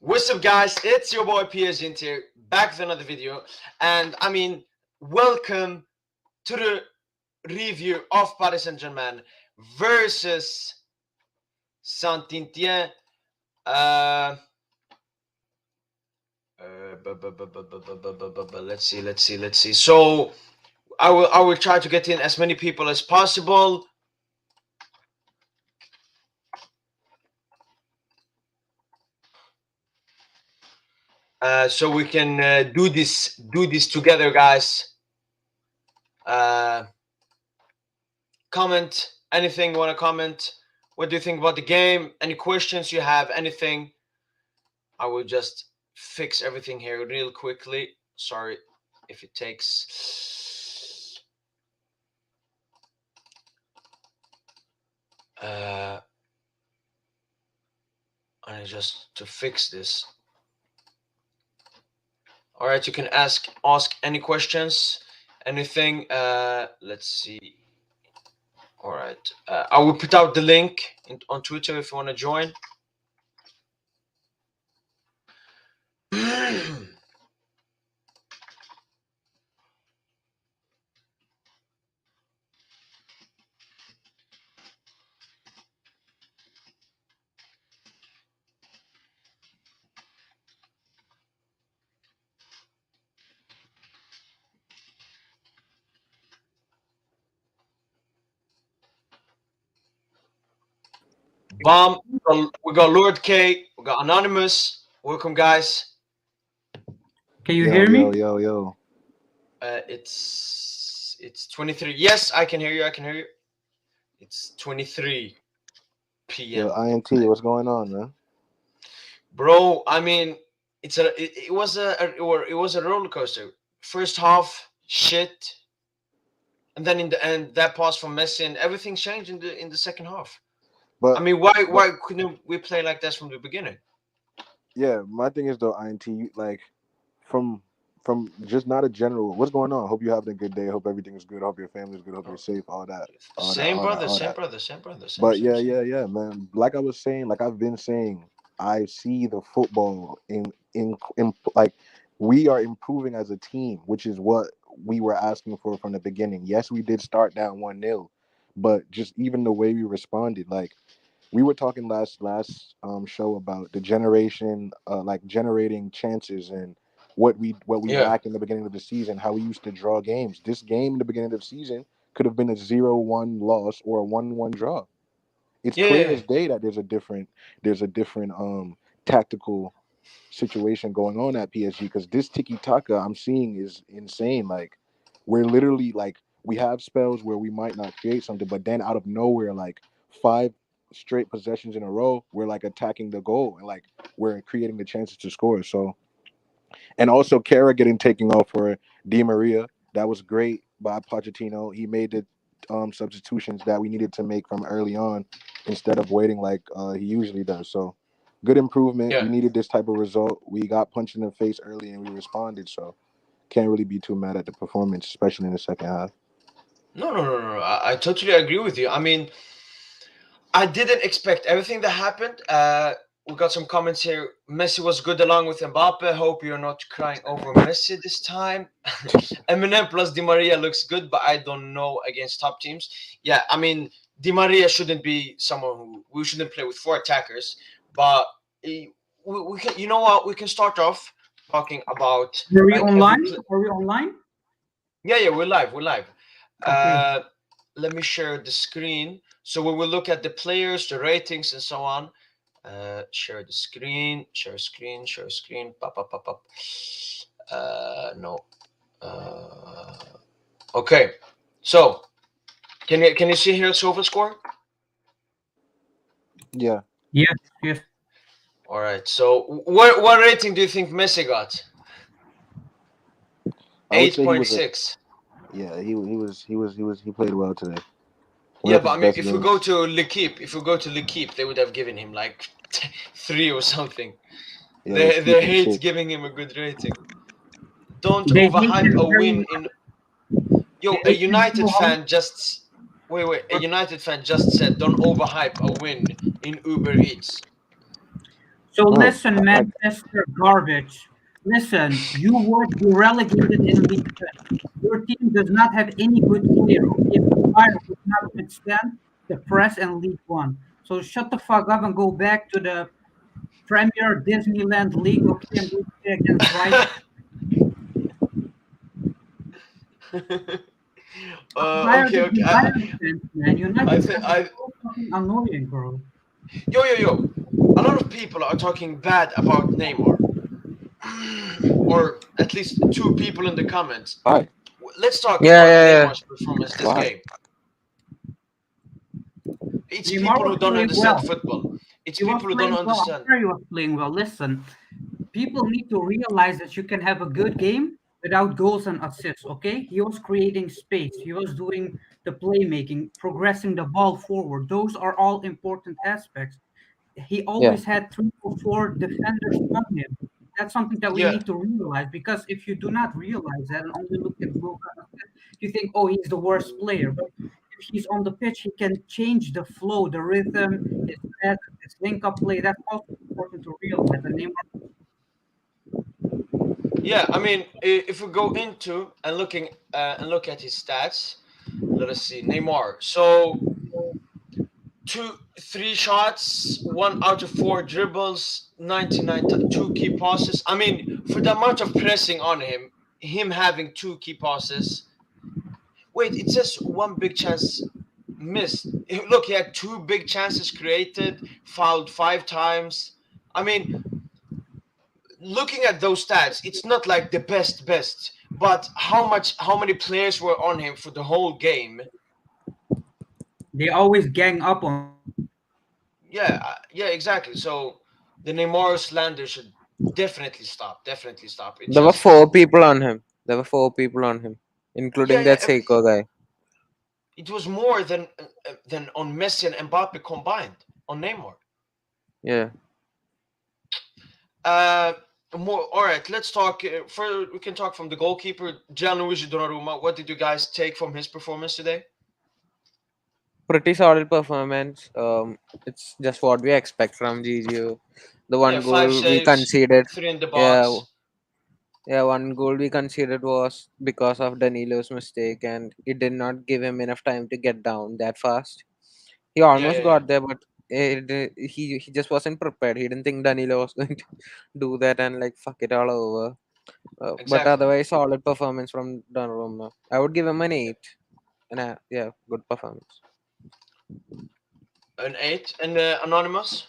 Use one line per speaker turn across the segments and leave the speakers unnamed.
What's up, guys? It's your boy PSGINT here, back with another video. And I mean, welcome to the review of Paris Saint-Germain versus Saint-Etienne. Let's see. So I will try to get in as many people as possible. So we can do this together, guys. Comment anything you want to comment. What do you think about the game? Any questions you have? Anything? I will just fix everything here real quickly. Sorry if it takes. I just to fix this. All right, you can ask any questions, anything. Let's see. All right, I will put out the link on Twitter if you want to join. Bomb. We got Lord K. We got Anonymous. Welcome, guys.
Can you hear me?
Yo.
It's 23. Yes, I can hear you. It's 23 p.m.
Yo, INT, what's going on, man?
Bro, I mean, it was a roller coaster. First half, shit, and then in the end, that pass from Messi and everything changed in the second half.
But
I mean, why couldn't we play like this from the beginning?
Yeah, my thing is though, INT, like from just not a general. What's going on? Hope you're having a good day. Hope everything is good. Hope your family's good. Hope you're safe. All that.
Same brother.
But yeah, man. Like I was saying, like I've been saying, I see the football in like we are improving as a team, which is what we were asking for from the beginning. Yes, we did start down 1-0, but just even the way we responded, like. We were talking last show about the generation, like generating chances and what we lacked in the beginning of the season. How we used to draw games. This game in the beginning of the season could have been a 0-1 loss or a 1-1 draw. It's clear as day that there's a different tactical situation going on at PSG because this tiki taka I'm seeing is insane. Like we're literally like we have spells where we might not create something, but then out of nowhere, like 5 straight possessions in a row, we're like attacking the goal and like we're creating the chances to score. So, and also Kara getting taken off for Di Maria, that was great by Pochettino. He made the substitutions that we needed to make from early on instead of waiting like he usually does. So, good improvement. We needed this type of result. We got punched in the face early and we responded. So, can't really be too mad at the performance, especially in the second half.
No. I totally agree with you. I mean, I didn't expect everything that happened. We got some comments here. Messi was good along with Mbappe. Hope you're not crying over Messi this time. Eminem plus Di Maria looks good, but I don't know against top teams. Yeah, I mean, Di Maria shouldn't be someone who we shouldn't play with 4 attackers. But we can, you know what? We can start off talking about.
Are we online?
Yeah, we're live.
Okay.
Let me share the screen. So we will look at the players, the ratings, and so on. Share the screen. Share screen. Pop. No. Okay. So can you see here Sofa score?
Yeah.
Yes.
All right. So what rating do you think Messi got? 8.6.
Yeah, he played well today.
Yeah, but I mean, if we go to L'Equipe, they would have given him like 3 or something. Yeah, they hate giving him a good rating. Don't overhype a win in. Yo, a United fan just A United fan just said, "Don't overhype a win in Uber Eats."
So
bro.
listen,
Like,
Manchester garbage. Listen, you would be relegated in League One. Your team does not have any good player. Okay, Maguire would not withstand the press in League One. So shut the fuck up and go back to the Premier Disneyland League, okay, and go play against Brighton. Maguire
Okay,
is
okay.
United fans, man.
I
United
think
fans are
I
so fucking annoying, bro.
yo. A lot of people are talking bad about Neymar, or at least two people in the comments.
why?
Let's talk
Yeah,
about
yeah, yeah.
Neymar's performance this
Why?
game. It's
Neymar
people
was
who don't
playing
understand
well.
football. It's
He was
people who don't
playing well. I'm
understand.
sure he was playing well. Listen, people need to realize that you can have a good game without goals and assists, okay? He was creating space. He was doing the playmaking, progressing the ball forward. Those are all important aspects. He
Yeah.
always had 3 or 4 defenders on him. That's something that we
Yeah,
need to realize because if you do not realize that and only look at goal and assists, you think, oh, he's the worst player. But if he's on the pitch, he can change the flow, the rhythm, his pass, his link-up play. That's also important to realize. And Neymar,
yeah. I mean, if we go into and look at his stats, let us see. Neymar. So two, three shots, 1 out of 4 dribbles, 99, two key passes. I mean, for the amount of pressing on him having two key passes. Wait, it says one big chance missed. Look, he had two big chances created, fouled 5 times. I mean, looking at those stats, it's not like the best, but how many players were on him for the whole game?
they always gang up on him.
Yeah, yeah, exactly. So the Neymar slander should definitely stop. Definitely stop. It's
There were
just
4 people on him. There were 4 people on him,
yeah,
including
yeah.
that Seiko guy.
It was more than on Messi and Mbappe combined on Neymar.
Yeah.
Uh, more. All right, let's talk. For we can talk from the goalkeeper, Gianluigi Donnarumma. What did you guys take from his performance today?
Pretty solid performance. It's just what we expect from GGO. The
Yeah,
one
five
goal we
saves,
conceded.
3 in the
Yeah,
box.
yeah, one goal we conceded was because of Danilo's mistake, and it did not give him enough time to get down that fast. He
Yeah,
almost
yeah, yeah.
got there, but he just wasn't prepared. He didn't think Danilo was going to do that and like fuck it all over. But
Exactly.
otherwise, solid performance from Donnarumma. I would give him an 8. And yeah, good performance.
An 8. And Anonymous.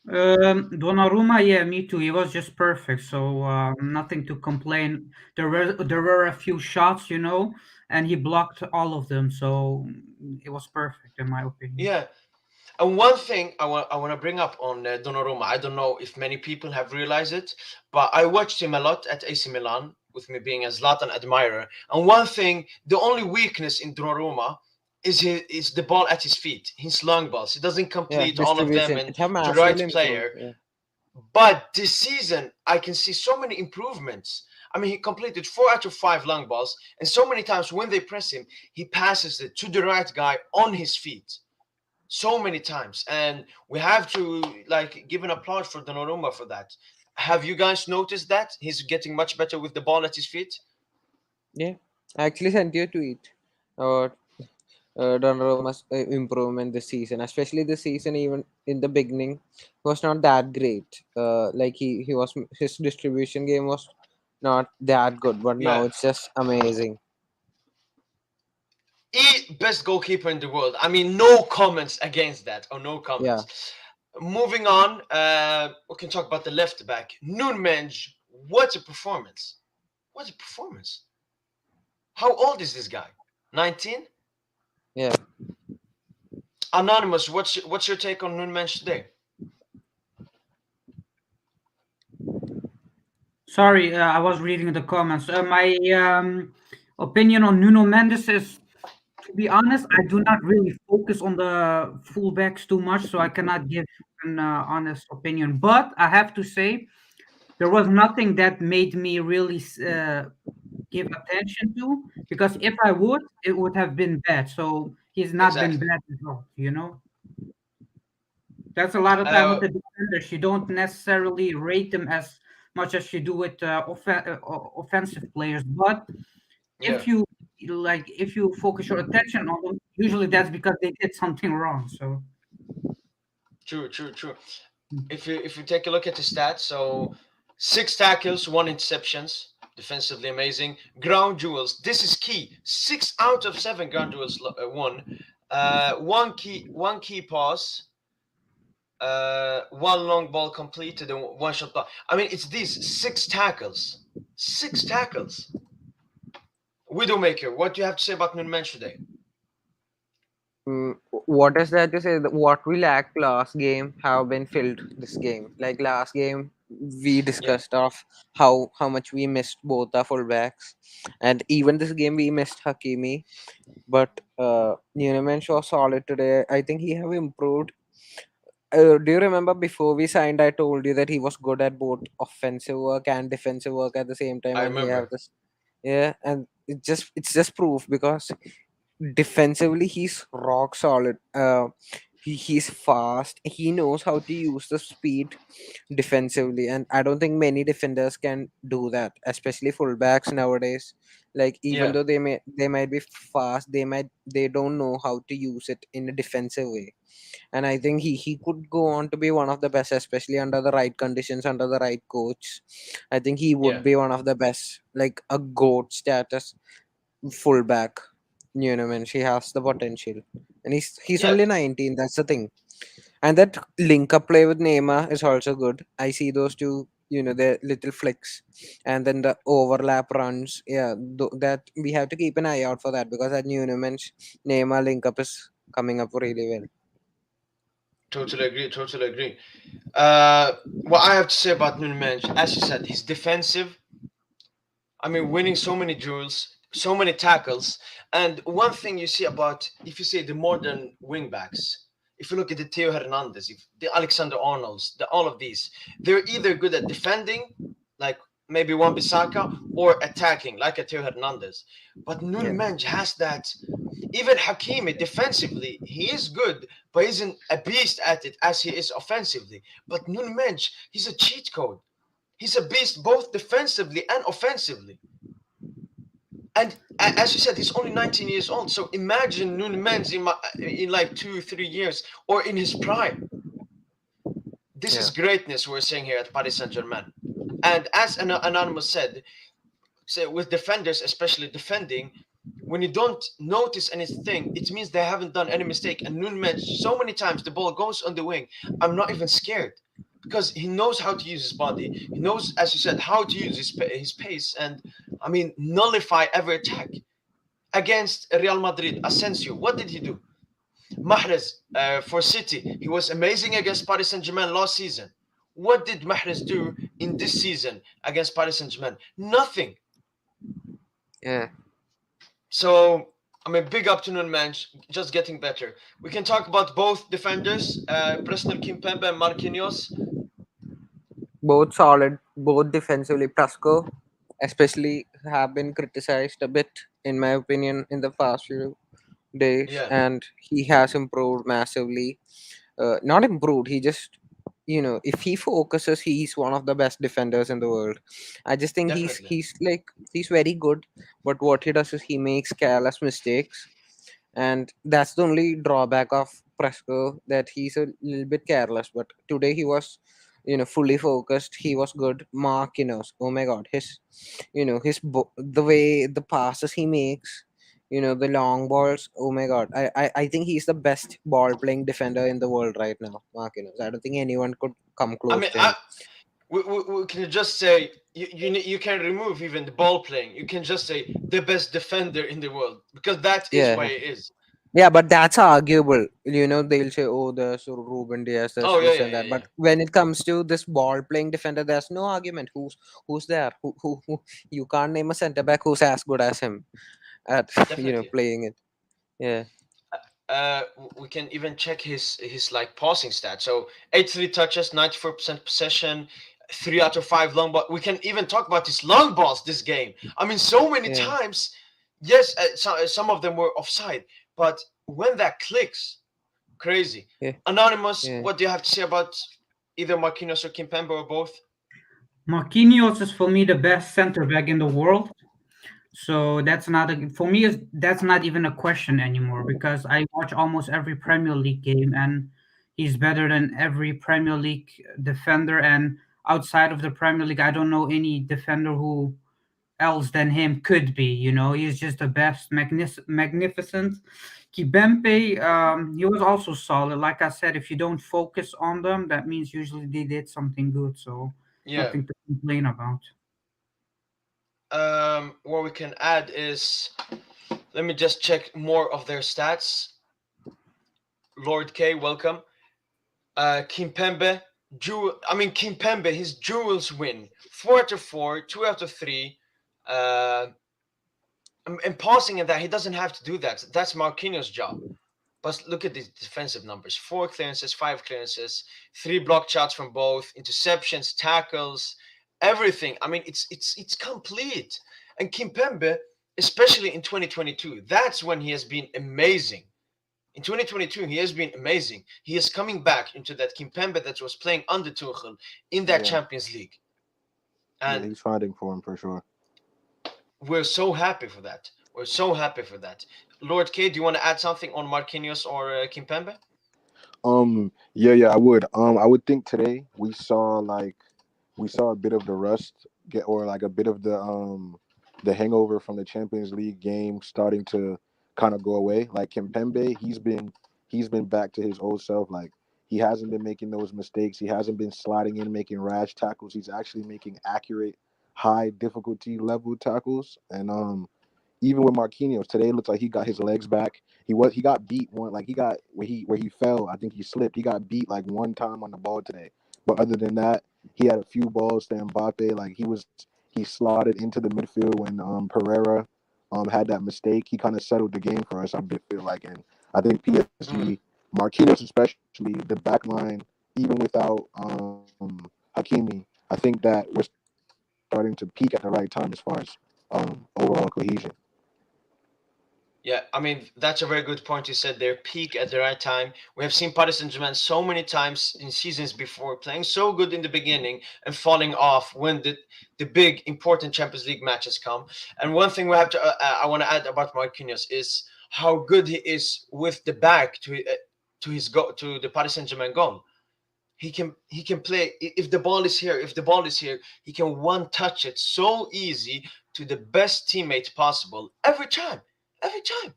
Donnarumma, yeah, me too. He was just perfect, so nothing to complain. There were a few shots, and he blocked all of them, so it was perfect in my opinion.
Yeah. And one thing I want to bring up on Donnarumma, I don't know if many people have realized it, but I watched him a lot at AC Milan with me being a Zlatan admirer. And one thing, the only weakness in Donnarumma is the ball at his feet, his long balls. He doesn't
Yeah,
complete all of them
distribution.
and
It have
to the
massively
right
improved.
player.
Yeah.
But this season, I can see so many improvements. I mean, he completed 4 out of 5 long balls, and so many times when they press him, he passes it to the right guy on his feet so many times, and we have to like give an applause for Donnarumma for that. Have you guys noticed that he's getting much better with the ball at his feet?
Yeah. I actually sent you a tweet about Donnarumma's improvement this season, especially this season. Even in the beginning, was not that great. Like he was his distribution game was not that good, but now
Yeah,
it's just amazing.
he best goalkeeper in the world. I mean, no comments against that, or no
Yeah.
comments. Moving on, we can talk about the left back, Nunmenj. What a performance! What a performance! How old is this guy? 19.
Yeah.
Anonymous, what's your take on Nunmenj today?
Sorry, I was reading the comments. My opinion on Nuno Mendes is, to be honest, I do not really focus on the fullbacks too much, so I cannot give an honest opinion. But I have to say, there was nothing that made me really give attention to, because if I would, it would have been bad. So he's not been
Exactly.
bad at all. That's a lot of time
Uh,
with the defenders. You don't necessarily rate them as much as you do with offensive players. But
yeah,
if you if you focus your attention on them, usually that's because they did something wrong. So
true, true, true.
mm,
If you take a look at the stats, so 6 tackles, 1 interceptions, defensively amazing. Ground duels, this is key. 6 out of 7 ground duels won. One key pass, one long ball completed, and one shot block. I mean, it's these 6 tackles. 6 tackles. Widowmaker, what do you have to say about Nunmensch today?
What is there to say? That what we lacked last game have been filled this game. Like last game, we
Yeah,
discussed of how much we missed both our fullbacks, and even this game we missed Hakimi. But Newman was solid today. I think he have improved. Do you remember before we signed? I told you that he was good at both offensive work and defensive work at the same time,
I
and he have
remember.
this. Yeah, and it's just proof because defensively he's rock solid. He's fast. He knows how to use the speed defensively, and I don't think many defenders can do that, especially fullbacks nowadays. Like even
Yeah,
though they might be fast, they don't know how to use it in a defensive way. And I think he could go on to be one of the best, especially under the right conditions, under the right coach. I think he
yeah,
would be one of the best, like a goat status fullback. You know, man, she has the potential, and he's
yeah.
only 19. That's the thing, and that link up play with Neymar is also good. I see those two, their little flicks, and then the overlap runs. Yeah, that we have to keep an eye out for that because that Neymar link up is coming up really well.
Totally agree. Totally agree. What I have to say about Nunmensch, as you said, he's defensive. I mean, winning so many duels, so many tackles. And one thing you see about, if you say the modern wingbacks, if you look at the Theo Hernandez, if the Alexander Arnolds, all of these, they're either good at defending, like maybe Wan Bissaka, or attacking, like a Theo Hernandez. But
Yeah,
Nunmensch has that. Even Hakimi, defensively, he is good, but he isn't a beast at it as he is offensively. But Nunmensch, he's a cheat code. He's a beast both defensively and offensively. And as you said, he's only 19 years old. So imagine Nunez in like 2 3 years or in his prime. This is
yeah,
greatness we're seeing here at Paris Saint-Germain. And as Anonymous said, say with defenders, especially defending, when you don't notice anything, it means they haven't done any mistake. And Nunez, so many times the ball goes on the wing. I'm not even scared because he knows how to use his body. He knows, as you said, how to use his pace and, I mean, nullify every attack. Against Real Madrid, Asensio, what did he do? Mahrez for City, he was amazing against Paris Saint-Germain last season. What did Mahrez do in this season against Paris Saint-Germain? Nothing.
yeah.
So, I mean, big up to Nunmensch, just getting better. We can talk about both defenders, Presnel Kimpembe and Marquinhos.
Both solid, both defensively. Prasco, especially, have been criticized a bit, in my opinion, in the past few days,
Yeah,
and he has improved massively. Not improved, he just, if he focuses, he's one of the best defenders in the world. I just think he's
definitely.
he's like he's very good, but what he does is he makes careless mistakes, and that's the only drawback of Presco, that he's a little bit careless. But today he was, fully focused. He was good. Marquinhos, oh my God, the way the passes he makes, the long balls. Oh my God, I think he's the best ball playing defender in the world right now. Marquinhos. I don't think anyone could come
I
close
mean,
to him.
we can just say you can remove even the ball playing. You can just say the best defender in the world because that is
Yeah.
why it is.
Yeah, but that's arguable. They'll say, "Oh, there's Ruben Diaz, there's
Oh yeah,
this
yeah,
and
yeah,
that."
yeah.
But when it comes to this ball-playing defender, there's no argument. Who's there? Who? You can't name a centre back who's as good as him at
Definitely.
playing it. Yeah,
We can even check his like passing stats. So 83 touches, 94% possession, 3 out of 5 long ball. We can even talk about his long balls this game. I mean, so many
yeah,
times. Yes, some of them were offside, but when that clicks, Crazy.
Yeah,
Anonymous,
yeah.
what do you have to say about either Marquinhos or Kimpembe or both?
Marquinhos is for me the best center back in the world. So that's not a, for me is that's not even a question anymore because I watch almost every Premier League game and he's better than every Premier League defender, and outside of the Premier League I don't know any defender who else than him could be, you know. He's just the best, magnificent. Kibempe, he was also solid. Like I said, if you don't focus on them, that means usually they did something good. So
Yeah.
nothing to complain about.
What we can add is, let me just check more of their stats. Lord K, welcome. Kimpembe, Kimpembe, his duels win 4-4, 2-3. And pausing in that, he doesn't have to do that. That's Marquinhos' job. But look at the defensive numbers: 4 clearances, 5 clearances, 3 blocked shots from both, interceptions, tackles, everything. I mean, it's complete. And Kimpembe, especially in 2022, that's when he has been amazing. In 2022, he has been amazing. He is coming back into that Kimpembe that was playing under Tuchel in that
Yeah,
Champions League.
yeah,
And
he's finding form for sure.
we're so happy for that. We're so happy for that. Lord K, do you want to add something on Marquinhos or Kimpembe?
Yeah, I would. I would think today we saw a bit of the rust get, or like a bit of the hangover from the Champions League game starting to kind of go away. Like Kimpembe, he's been back to his old self. Like he hasn't been making those mistakes. He hasn't been sliding in making rash tackles. He's actually making accurate, high difficulty level tackles. And even with Marquinhos today, it looks like he got his legs back. He got beat one, like he got where he fell. I think he slipped. He got beat like one time on the ball today. But other than that, he had a few balls to Mbappe. Like he slotted into the midfield when Pereira had that mistake. He kind of settled the game for us. I feel like, and I think
Mm.
PSG, Marquinhos especially, the back line, even without Hakimi, I think that we're starting to peak at the right time as far as overall cohesion.
Yeah, I mean, that's a very good point you said there. Peak at the right time. We have seen Paris Saint-Germain so many times in seasons before playing so good in the beginning and falling off when the big important Champions League matches come. And one thing we have to I want to add about Marquinhos is how good he is with the back to his go to the Paris Saint-Germain goal. He can play if the ball is here. If the ball is here, he can one touch it so easy to the best teammate possible every time. Every time.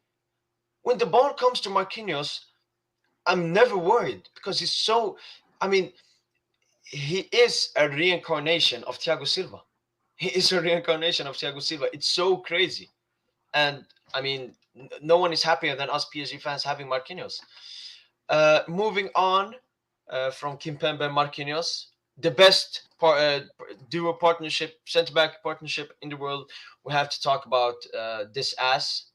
When the ball comes to Marquinhos, I'm never worried because he's so. I mean, he is a reincarnation of Thiago Silva. He is a reincarnation of Thiago Silva. It's so crazy, and I mean, no one is happier than us PSG fans having Marquinhos. Moving on from Kimpembe and Marquinhos, the best duo partnership, centre back partnership in the world. We have to talk about this ass.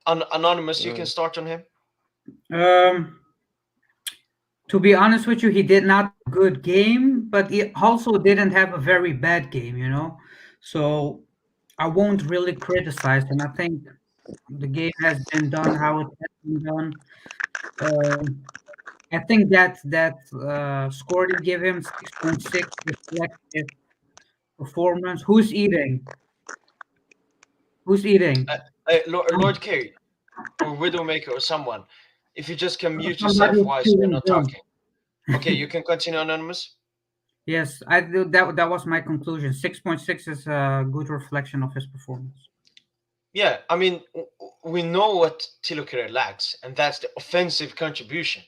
Anonymous, you can
Mm.
start on him.
Um, to be honest with you, he did not have a good game, but he also didn't have a very bad game, you know. So I won't really criticize him. I think the game has been done how it has been done. Um, I think that score they give him 6.6 reflects his performance. Who's eating? Who's eating?
Lord K or Widowmaker or someone. If you just can mute
Somebody
yourself
is
whilst we're
chewing
not
gum.
talking. Okay, you can continue, Anonymous.
Yes, that was my conclusion. 6.6 is a good reflection of his performance.
Yeah, I mean, we know what Tilo Kehrer lacks, and that's the offensive contribution.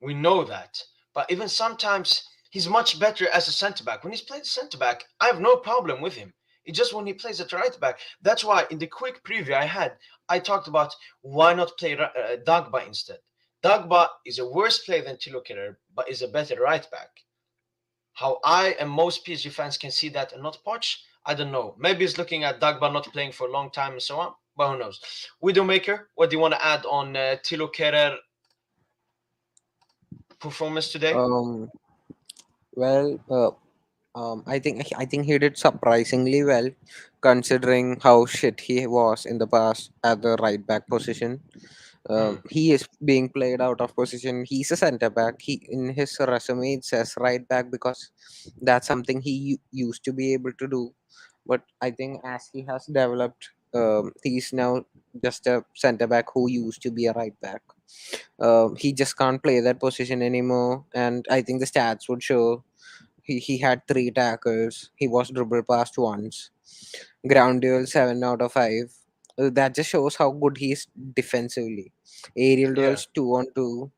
We know that. But even sometimes he's much better as a centre back. When he's played centre back, I have no problem with him. It's just when he plays at right back. That's why in the quick preview I talked about why not play Dagba instead. Dagba is a worse player than Tilo Kehrer, but is a better right back. How I and most PSG fans can see that and not Poch, I don't know. Maybe it's looking at Dagba not playing for a long time and so on, but who knows. Widowmaker, what do you want to add on Tilo Kehrer performance today?
Um, well, I think he did surprisingly well, considering how shit he was in the past at the right back position.
Hmm.
He is being played out of position. He's a center back. He in his resume it says right back because that's something he used to be able to do. But I think as he has developed, he's now just a center back who used to be a right back. He just can't play that position anymore, and I think the stats would show he had three tackles. He was dribbled past once. Ground duel 7 out of 5. That just shows how good he is defensively. Aerial
Yeah.
duels 2 on 2.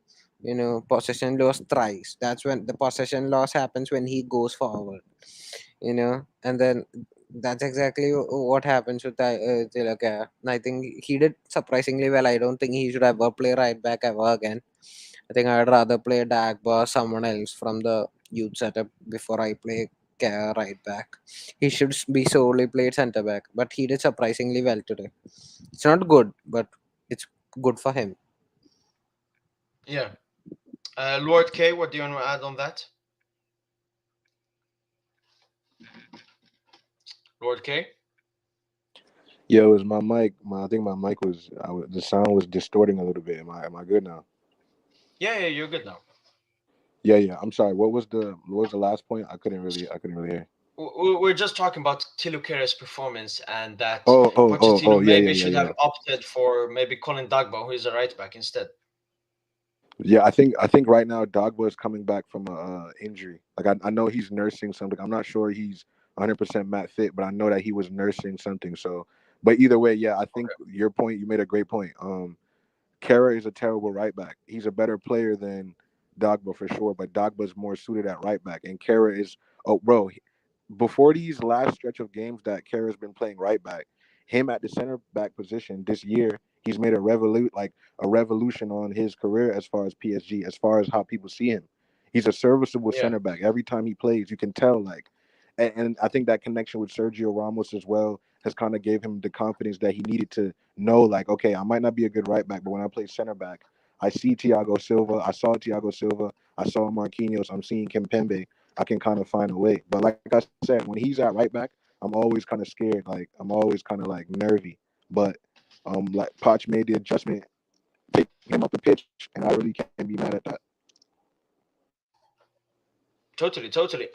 Possession loss thrice. That's when the possession loss happens when he goes forward. And then that's exactly what happens with Tilaka. And I think he did surprisingly well. I don't think he should ever play right back ever again. I think I'd rather play Dagba or someone else from the youth setup before I play right back. He should be solely played center back, but he did surprisingly well today. It's not good, but it's good for him.
Yeah. Lord K, what do you want to add on that? Lord K?
Yo, is my mic? I think my mic was. The sound was distorting a little bit. Am I good now?
Yeah, yeah, you're good now.
Yeah, yeah. I'm sorry. What was the last point? I couldn't really hear.
We're just talking about Tilukere's performance and that
Oh.
Pochettino
Yeah,
maybe
yeah, yeah,
should have
yeah.
opted for maybe Colin Dagba, who is a right back instead.
Yeah, I think right now Dogba is coming back from a injury. Like I know he's nursing something. I'm not sure he's 100% mat fit, but I know that he was nursing something. So, but either way, yeah, I think your point. You made a great point. Kara is a terrible right back. He's a better player than Dogba for sure, but Dogba's more suited at right back, and Kara is. Oh, bro, before these last stretch of games that Kara's been playing right back, him at the center back position this year, he's made a revolution on his career as far as PSG, as far as how people see him. He's a serviceable
Yeah,
center back. Every time he plays, you can tell and I think that connection with Sergio Ramos as well has kind of gave him the confidence that he needed to know, like, okay, I might not be a good right back, but when I play center back, I see Thiago Silva. I saw Thiago Silva. I saw Marquinhos. I'm seeing Kimpembe. I can kind of find a way. But like I said, when he's at right back, I'm always kind of scared. Like I'm always kind of like nervy. But like Poch made the adjustment, take him up the pitch, and I really can't be mad at that.
totally, totally.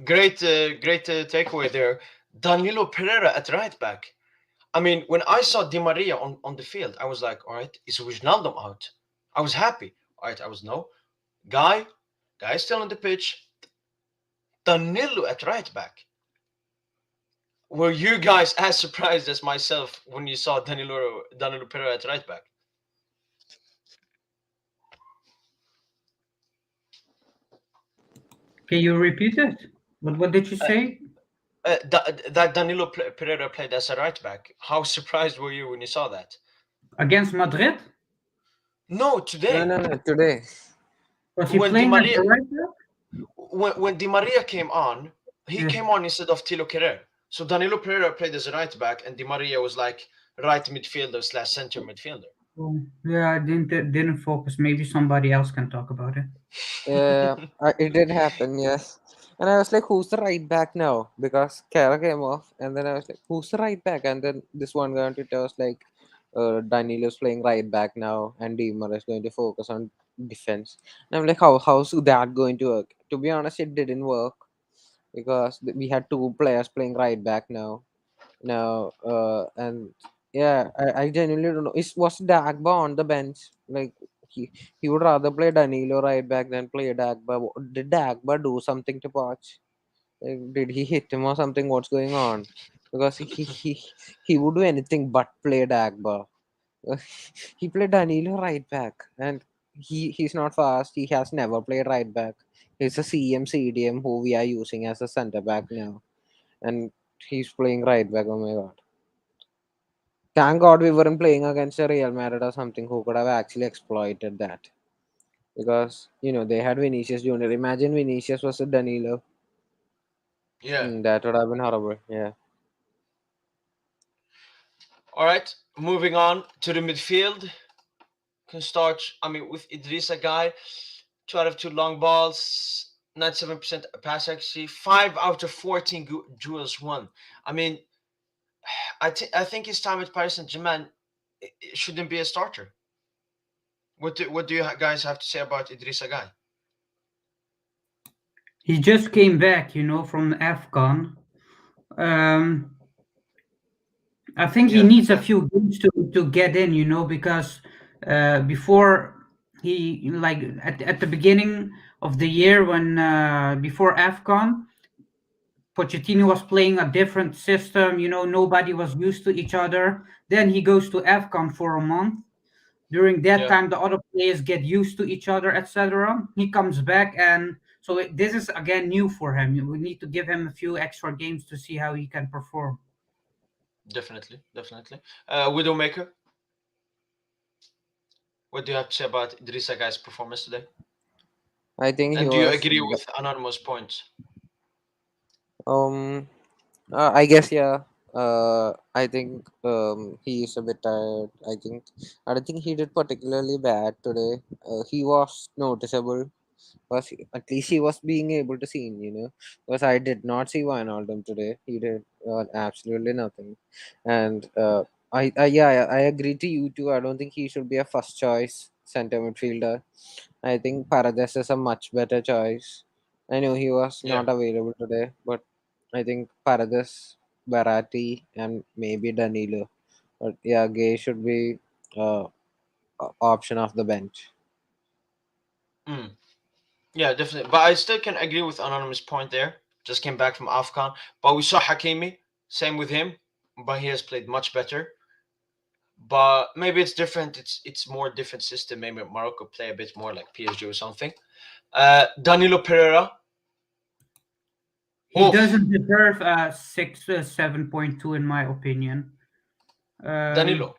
Great takeaway there. Danilo Pereira at right back. I mean, when I saw Di Maria on the field, I was like, all right, is Wijnaldum out? I was happy. All right, I was no. Guy, guy still on the pitch. Danilo at right back. Were you guys as surprised as myself when you saw Danilo Pereira at right back?
Can you repeat it? What did you
Uh,
say?
that Pereira played as a right back. How surprised were you when you saw that?
Against Madrid?
No,
No,
today
no, no. Today,
Was he
when Di
playing as
Maria
the right back?
when Di Maria came on, he
Yeah.
came on instead of Tilo Kerrer. So Danilo Pereira played as a right back, and Di Maria was like right midfielder slash center midfielder.
Oh, yeah, I didn't focus. Maybe somebody else can talk about it.
it did happen, yes. And I was like, who's the right back now? Because Kara came off, and then I was like, who's the right back? And then this one guy on Twitter was like, Danilo's playing right back now, and Dimar is going to focus on defense. And I'm like, how's that going to work? To be honest, it didn't work because we had two players playing right back now, and yeah, I genuinely don't know. Was Dagba on the bench? Like he would rather play Danilo right back than play Dagba. Did Dagba do something to Poch? Like, did he hit him or something? What's going on? Because he would do anything but play Dagba. He played Danilo right back, and he's not fast. He has never played right back. He's a CM who we are using as a center back now, and he's playing right back. Oh my god! Thank God we weren't playing against a Real Madrid or something who could have actually exploited that. Because they had Vinicius Junior. Imagine Vinicius was a Danilo.
Yeah.
That would have been horrible. Yeah.
All right. Moving on to the midfield. Can start. I mean, with Idrissa guy, 2 out of 2 long balls. 97% pass accuracy, 5 out of 14 duels won. I mean, I think his time at Paris Saint-Germain it shouldn't be a starter. What do you guys have to say about Idrissa Gueye?
He just came back, from AFCON. I think he
Yeah,
needs a
yeah,
few games to get in, because before he like at the beginning of the year when before AFCON, Pochettino was playing a different system. Nobody was used to each other. Then he goes to AFCON for a month. During that
yeah,
time, the other players get used to each other, etc. He comes back, and so this is again new for him. We need to give him a few extra games to see how he can perform.
definitely, definitely. Widowmaker, what do you have to say about Idrissa Gueye's performance today?
I think he
And do you
was.
agree with anonymous points?
Um, I guess yeah. I think he is a bit tired. I don't think he did particularly bad today. He was noticeable. At least he was being able to see, Because I did not see Wijnaldum today. He did absolutely nothing. And I agree to you too. I don't think he should be a first choice center midfielder. I think Paredes is a much better choice. I know he was
Yeah.
not available today, but I think Paredes, Barati, and maybe Danilo. But yeah, Gay should be uh, option of the bench.
Mm. Yeah, definitely. But I still can agree with anonymous point there. Just came back from Afghan, but we saw Hakimi. Same with him, but he has played much better. But maybe it's different. It's more different system. Maybe Morocco play a bit more like PSG or something. Danilo Pereira.
He
Oof.
doesn't deserve a 7.2 in my opinion. Um,
Danilo.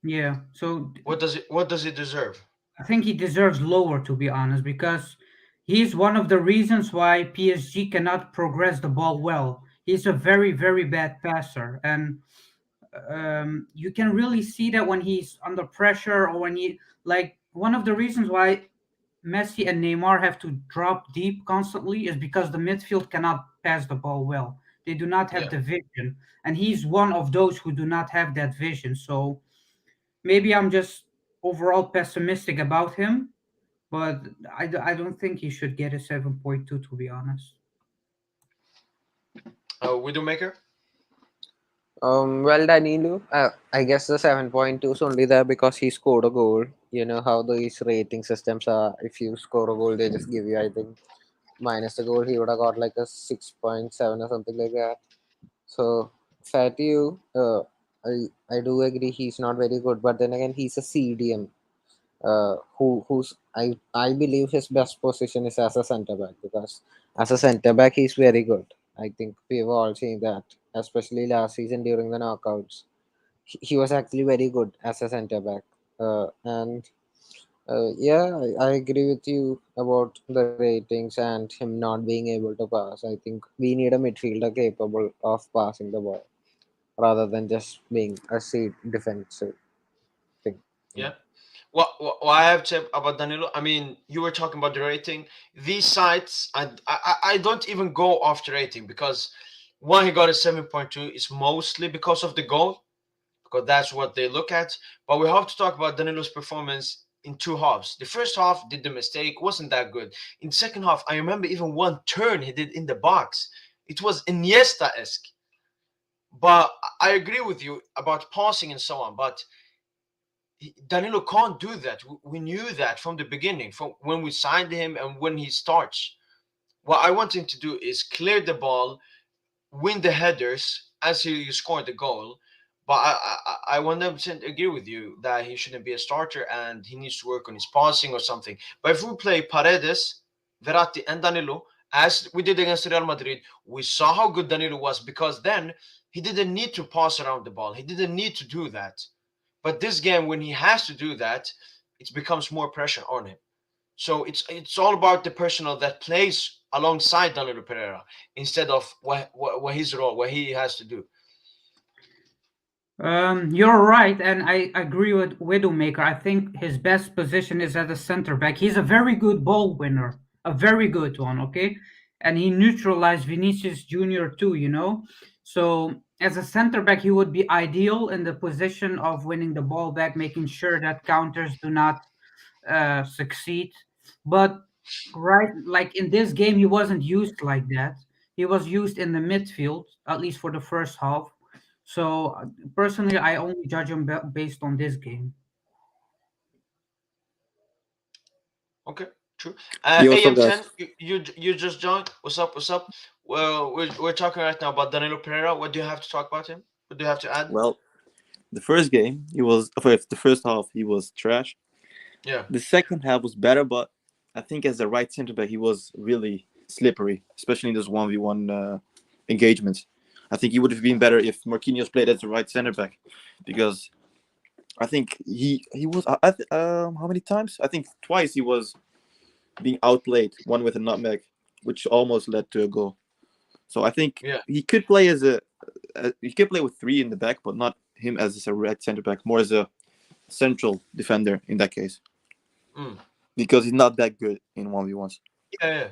yeah, so
What does he deserve?
I think he deserves lower, to be honest, because he's one of the reasons why PSG cannot progress the ball well. He's a very, very bad passer, and you can really see that when he's under pressure or when he like one of the reasons why Messi and Neymar have to drop deep constantly is because the midfield cannot pass the ball well. They do not have
Yeah.
the vision, and he's one of those who do not have that vision. So maybe I'm just overall pessimistic about him, but I don't think he should get a 7.2, to be honest.
Widowmaker.
Well, Danilo, I guess the 7.2 is only there because he scored a goal. You know how these rating systems are. If you score a goal, they just give you, I think, minus the goal, he would have got like a 6.7 or something like that. So, fair to you. I do agree he's not very good, but then again, he's a CDM. I believe his best position is as a centre back because as a centre back he's very good. I think we've all seen that, especially last season during the knockouts. He was actually very good as a centre back. And yeah, I agree with you about the ratings and him not being able to pass. I think we need a midfielder capable of passing the ball rather than just being a seat defensive thing. Yeah.
Yeah. What I have to say about Danilo, I mean, you were talking about the rating. These sites, I don't even go after rating because one, he got a 7.2 is mostly because of the goal, because that's what they look at. But we have to talk about Danilo's performance in two halves. The first half did the mistake, wasn't that good. In the second half, I remember even one turn he did in the box. It was Iniesta-esque. But I agree with you about passing and so on. But Danilo can't do that. We knew that from the beginning, from when we signed him and when he starts. What I want him to do is clear the ball, win the headers as he scored the goal. But I 100% agree with you that he shouldn't be a starter and he needs to work on his passing or something. But if we play Paredes, Verratti, and Danilo, as we did against Real Madrid, we saw how good Danilo was because then he didn't need to pass around the ball. He didn't need to do that. But this game, when he has to do that, it becomes more pressure on him. So it's all about the personnel that plays alongside Danilo Pereira instead of what his role, what he has to do.
You're right, and I agree with Widowmaker. I think his best position is at the center back. He's a very good ball winner. a very good one, okay? And he neutralized Vinicius Junior too, you know. So as a center back, he would be ideal in the position of winning the ball back, making sure that counters do not succeed. But right, like in this game, he wasn't used like that. He was used in the midfield, at least for the first half. So personally, I only judge him based on this game.
Okay, true.
Yo, what's up,
AM10,
guys?
you just joined. What's up? What's up? Well, we're talking right now about Danilo Pereira. What do you have to talk about him? What do you have to add?
Well, the first game, he was, the first half, he was trash.
Yeah.
The second half was better, but I think as a right center back, he was really slippery, especially in those 1v1 engagements. I think he would have been better if Marquinhos played as the right center back, because I think he was, how many times? I think twice he was being outplayed, one with a nutmeg, which almost led to a goal. So I think
Yeah.
he could play he could play with three in the back, but not him as a right center back, more as a central defender in that case, because he's not that good in 1v1s.
Yeah.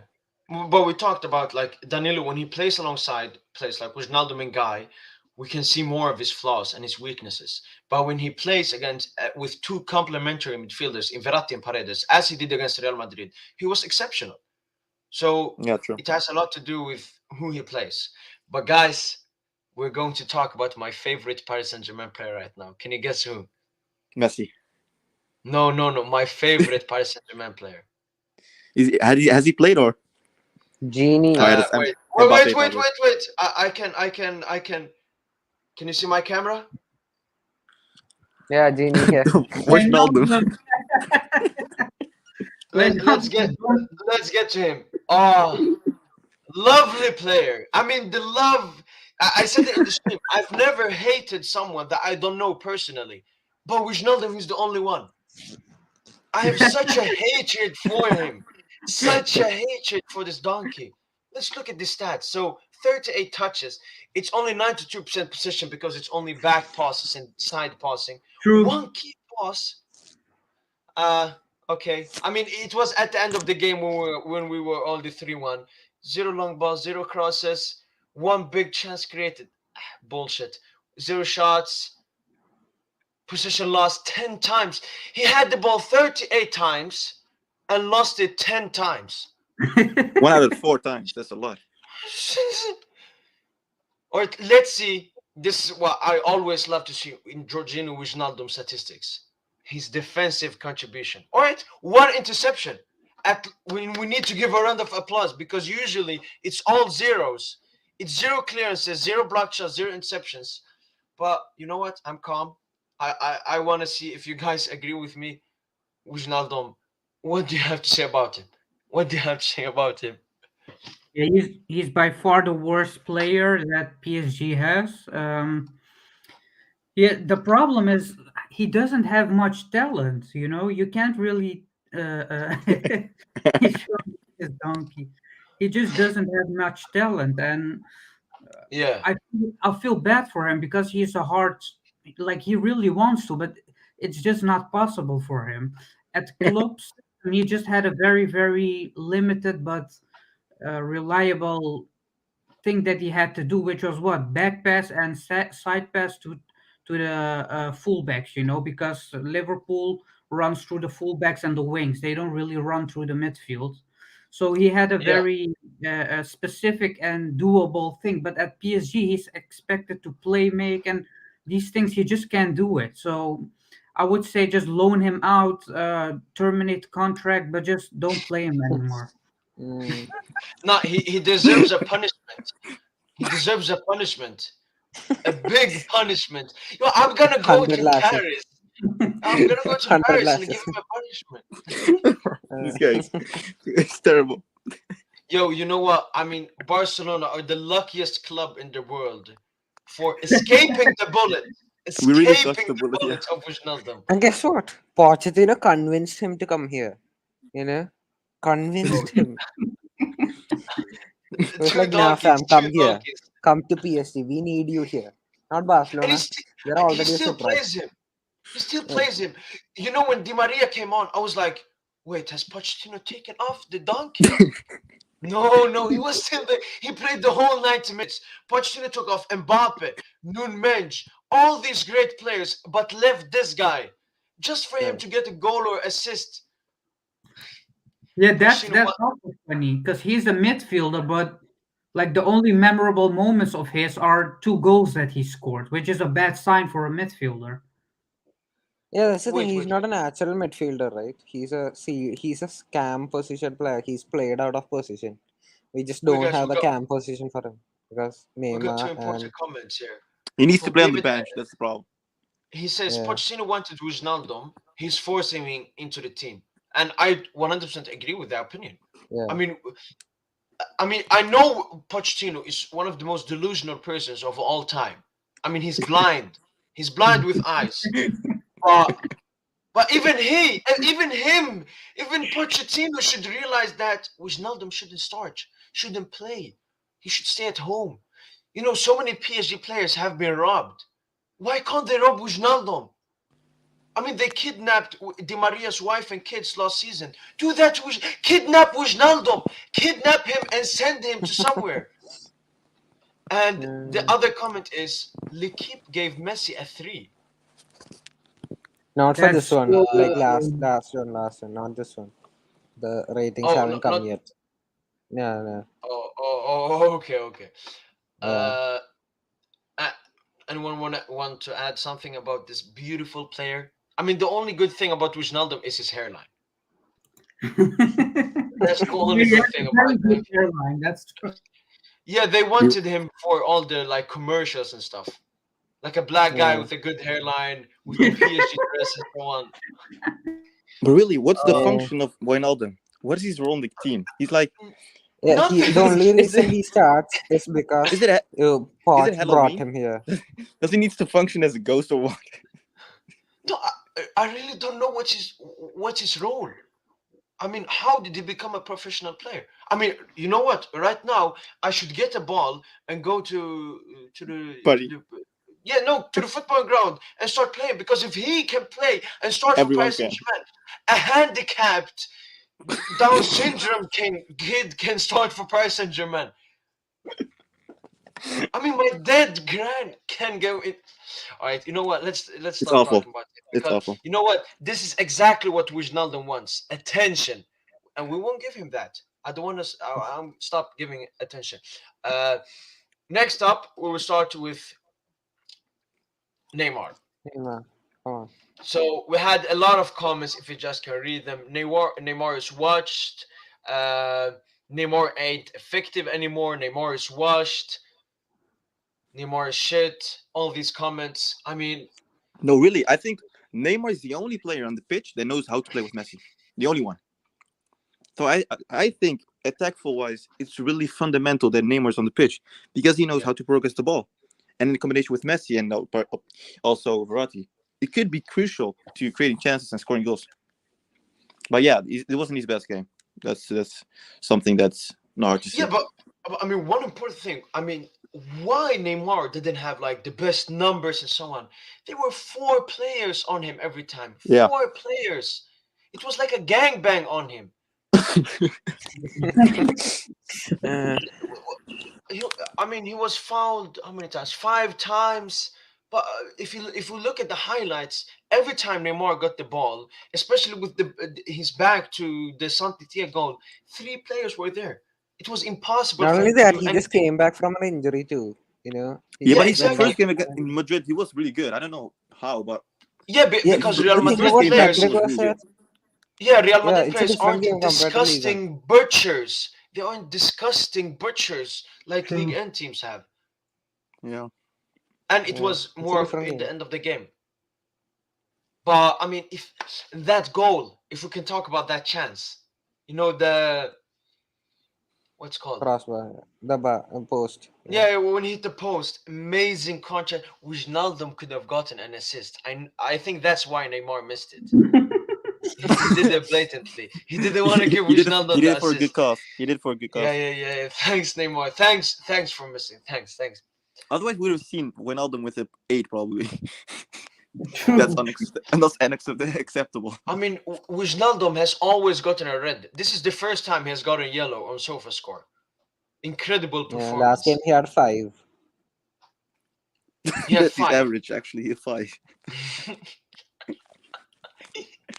But we talked about like Danilo when he plays alongside players like Wijnaldum and Guy, we can see more of his flaws and his weaknesses. But when he plays against with two complementary midfielders in Verratti and Paredes, as he did against Real Madrid, he was exceptional. So
Yeah, true.
it has a lot to do with who he plays. But guys, we're going to talk about my favorite Paris Saint-Germain player right now. Can you guess who?
Messi.
No. My favorite Paris Saint-Germain player.
Has he played or?
Genie.
All right, that's
Wait.
Mbappe, probably.
Wait. I can. Can you see my camera?
Yeah, Genie here.
Wijnaldum.
Let's get to him. Oh, lovely player. I mean, the love. I said it in the stream. I've never hated someone that I don't know personally, but Wijnaldum is the only one. I have such a hatred for him. Such a hatred for this donkey. Let's look at the stats. So 38 touches. It's only 92% possession because it's only back passes and side passing.
True.
One key pass. Okay. I mean, it was at the end of the game when we were all the 3-1. 0 long balls, 0 crosses, 1 big chance created. Bullshit. 0 shots. Possession lost 10 times. He had the ball 38 times and lost it 10 times.
1 out of 4 times. That's a lot.
Or let's see. This is what I always love to see in Jorginho Wijnaldum statistics. His defensive contribution. All right, 1 interception. We need to give a round of applause because usually it's all zeros. It's 0 clearances, 0 block shots, 0 interceptions. But you know what? I'm calm. I want to see if you guys agree with me. Wijnaldum, what do you have to say about him? What do you have to say about him?
Yeah, he's by far the worst player that PSG has. Yeah, the problem is he doesn't have much talent. You know, you can't really. He's showing his donkey. He just doesn't have much talent, and
Yeah.
I feel bad for him because he's a hard, like he really wants to, but it's just not possible for him. At clubs, he just had a very limited but reliable thing that he had to do, which was what back pass and side pass to the fullbacks. You know, because Liverpool runs through the fullbacks and the wings; they don't really run through the midfield. So he had a
Yeah.
very specific and doable thing. But at PSG, he's expected to play make and these things he just can't do it. So I would say just loan him out, terminate contract, but just don't play him anymore.
No, he deserves a punishment. He deserves a punishment. A big punishment. You know, I'm gonna go
100
to
lashes.
Paris. I'm gonna go to
100
Paris and
lashes.
give him a punishment.
This guy, it's terrible.
Yo, you know what? I mean, Barcelona are the luckiest club in the world for escaping the bullet.
We really
Escaping
touched the bullet, yeah.
of Wijnaldum.
And guess what? Pochettino convinced him to come here. You know? Convinced him. It was
Two
like, nah,
donkeys,
fam, come
two
here.
donkeys.
Come to PSG. We need you here. Not
And
Barcelona. You're
he
already a
still
super right.
plays him. He still plays him. You know, when Di Maria came on, I was like, wait, has Pochettino taken off the donkey? No, he was still there. He played the whole 90 minutes. Pochettino took off Mbappe, Nunmenj, all these great players, but left this guy just for him
Yeah.
to get a goal or assist.
Yeah, that's
Pochettino,
also funny because he's a midfielder, but like the only memorable moments of his are 2 goals that he scored, which is a bad sign for a midfielder.
Yeah, that's the thing.
wait,
He's
wait,
not
wait.
a natural midfielder, right? He's a scam position player. He's played out of position. We just
Wait,
don't
guys,
have the cam position for him because
we got two
Neymar
important
and
comments here.
He needs to
From
play on the
David,
bench. That's the problem.
he says
yeah.
Pochettino wanted Wijnaldum. He's forcing him into the team, and I 100% agree with that opinion.
Yeah.
I mean, I know Pochettino is one of the most delusional persons of all time. I mean, he's blind. He's blind with eyes. But even he, and even him, even Pochettino should realize that Wijnaldum shouldn't start, shouldn't play. He should stay at home. You know, so many PSG players have been robbed. Why can't they rob Wijnaldum? I mean, they kidnapped Di Maria's wife and kids last season. Do that to kidnap Wijnaldum, kidnap him and send him to somewhere. And the other comment is, L'Equipe gave Messi a 3.
Not for
That's
this one.
so
Like last one. Not this one. The ratings
Oh,
haven't come
not.
yet. Yeah.
Okay.
Yeah.
Uh, anyone want to add something about this beautiful player? I mean, the only good thing about Wijnaldum is his hairline. That's the only
Yeah,
good thing
very
about
good
him.
hairline. That's true.
Yeah, they wanted him for all the like commercials and stuff. Like a black guy
Yeah.
with a good hairline, with the PSG dress and so on.
But really, what's the
Yeah.
function of Wijnaldum? What is his role in the team? He's like,
Yeah,
Nothing.
the only
is
reason
it
he starts is because
is it
Poch brought
Halloween?
him here.
Does he needs to function as a ghost or what?
No, I really don't know what's his role. I mean, how did he become a professional player? I mean, you know what? Right now, I should get a ball and go to
Buddy,
to the football ground and start playing. Because if he can play and start for
everyone
Paris
can.
Saint-Germain, a handicapped Down syndrome kid can start for Paris Saint-Germain. I mean, my dead grand can go in. All right, you know what? Let's
It's
stop
awful.
talking about it
It's
because
awful.
you know what? This is exactly what Wijnaldum wants: attention, and we won't give him that. I don't want to. I'm stop giving attention. Next up, we will start with Neymar.
Neymar, come on.
So we had a lot of comments. If you just can read them, Neymar is watched. Neymar ain't effective anymore. Neymar is washed. Neymar is shit. All these comments. I mean,
No, really, I think Neymar is the only player on the pitch that knows how to play with Messi. The only one. So I think attackful wise, it's really fundamental that Neymar's on the pitch because he knows
Yeah.
how to progress the ball, and in combination with Messi and also Verratti, it could be crucial to creating chances and scoring goals. But yeah, it wasn't his best game. That's something that's not hard to say.
yeah, but I mean, one important thing. I mean, why Neymar didn't have like the best numbers and so on? There were 4 players on him every time.
Yeah.
4 players. It was like a gangbang on him. He was fouled how many times? 5 times. But if we look at the highlights, every time Neymar got the ball, especially with his back to the Saint-Etienne goal, 3 players were there. It was impossible
Not
for
only
him to
that,
do
he
anything.
just came back from an injury too. You know. He
Yeah, but
just
his
went
first
back.
game in Madrid, he was really good. I don't know how, but
Yeah,
Yeah,
because
but
Real
his
Madrid
first game back,
players,
he was really good.
Real Madrid
it's a
players
different
aren't
game compared to Liga.
disgusting butchers. They aren't disgusting butchers like
True.
League N teams have.
Yeah.
And it
Yeah,
was
it's a
more
different
at the
game.
end of the game. But I mean, if that goal, if we can talk about that chance, you know what's it called?
Crossbar, the post.
Yeah, when he hit the post, amazing contact. Wijnaldum could have gotten an assist. I think that's why Neymar missed it. He did it blatantly. He didn't want to give
He did
Wijnaldum
it
the
for a good
assist.
cause. He did it for a good cause.
Yeah. Thanks, Neymar. Thanks for missing. Thanks.
Otherwise, we would have seen Wijnaldum with a 8 probably. That's
True.
acceptable.
I mean, Wijnaldum has always gotten a red. This is the first time he has gotten yellow on SofaScore. Incredible
Yeah, last game
performance.
he had 5.
He had
That's his
5.
average, actually. A 5.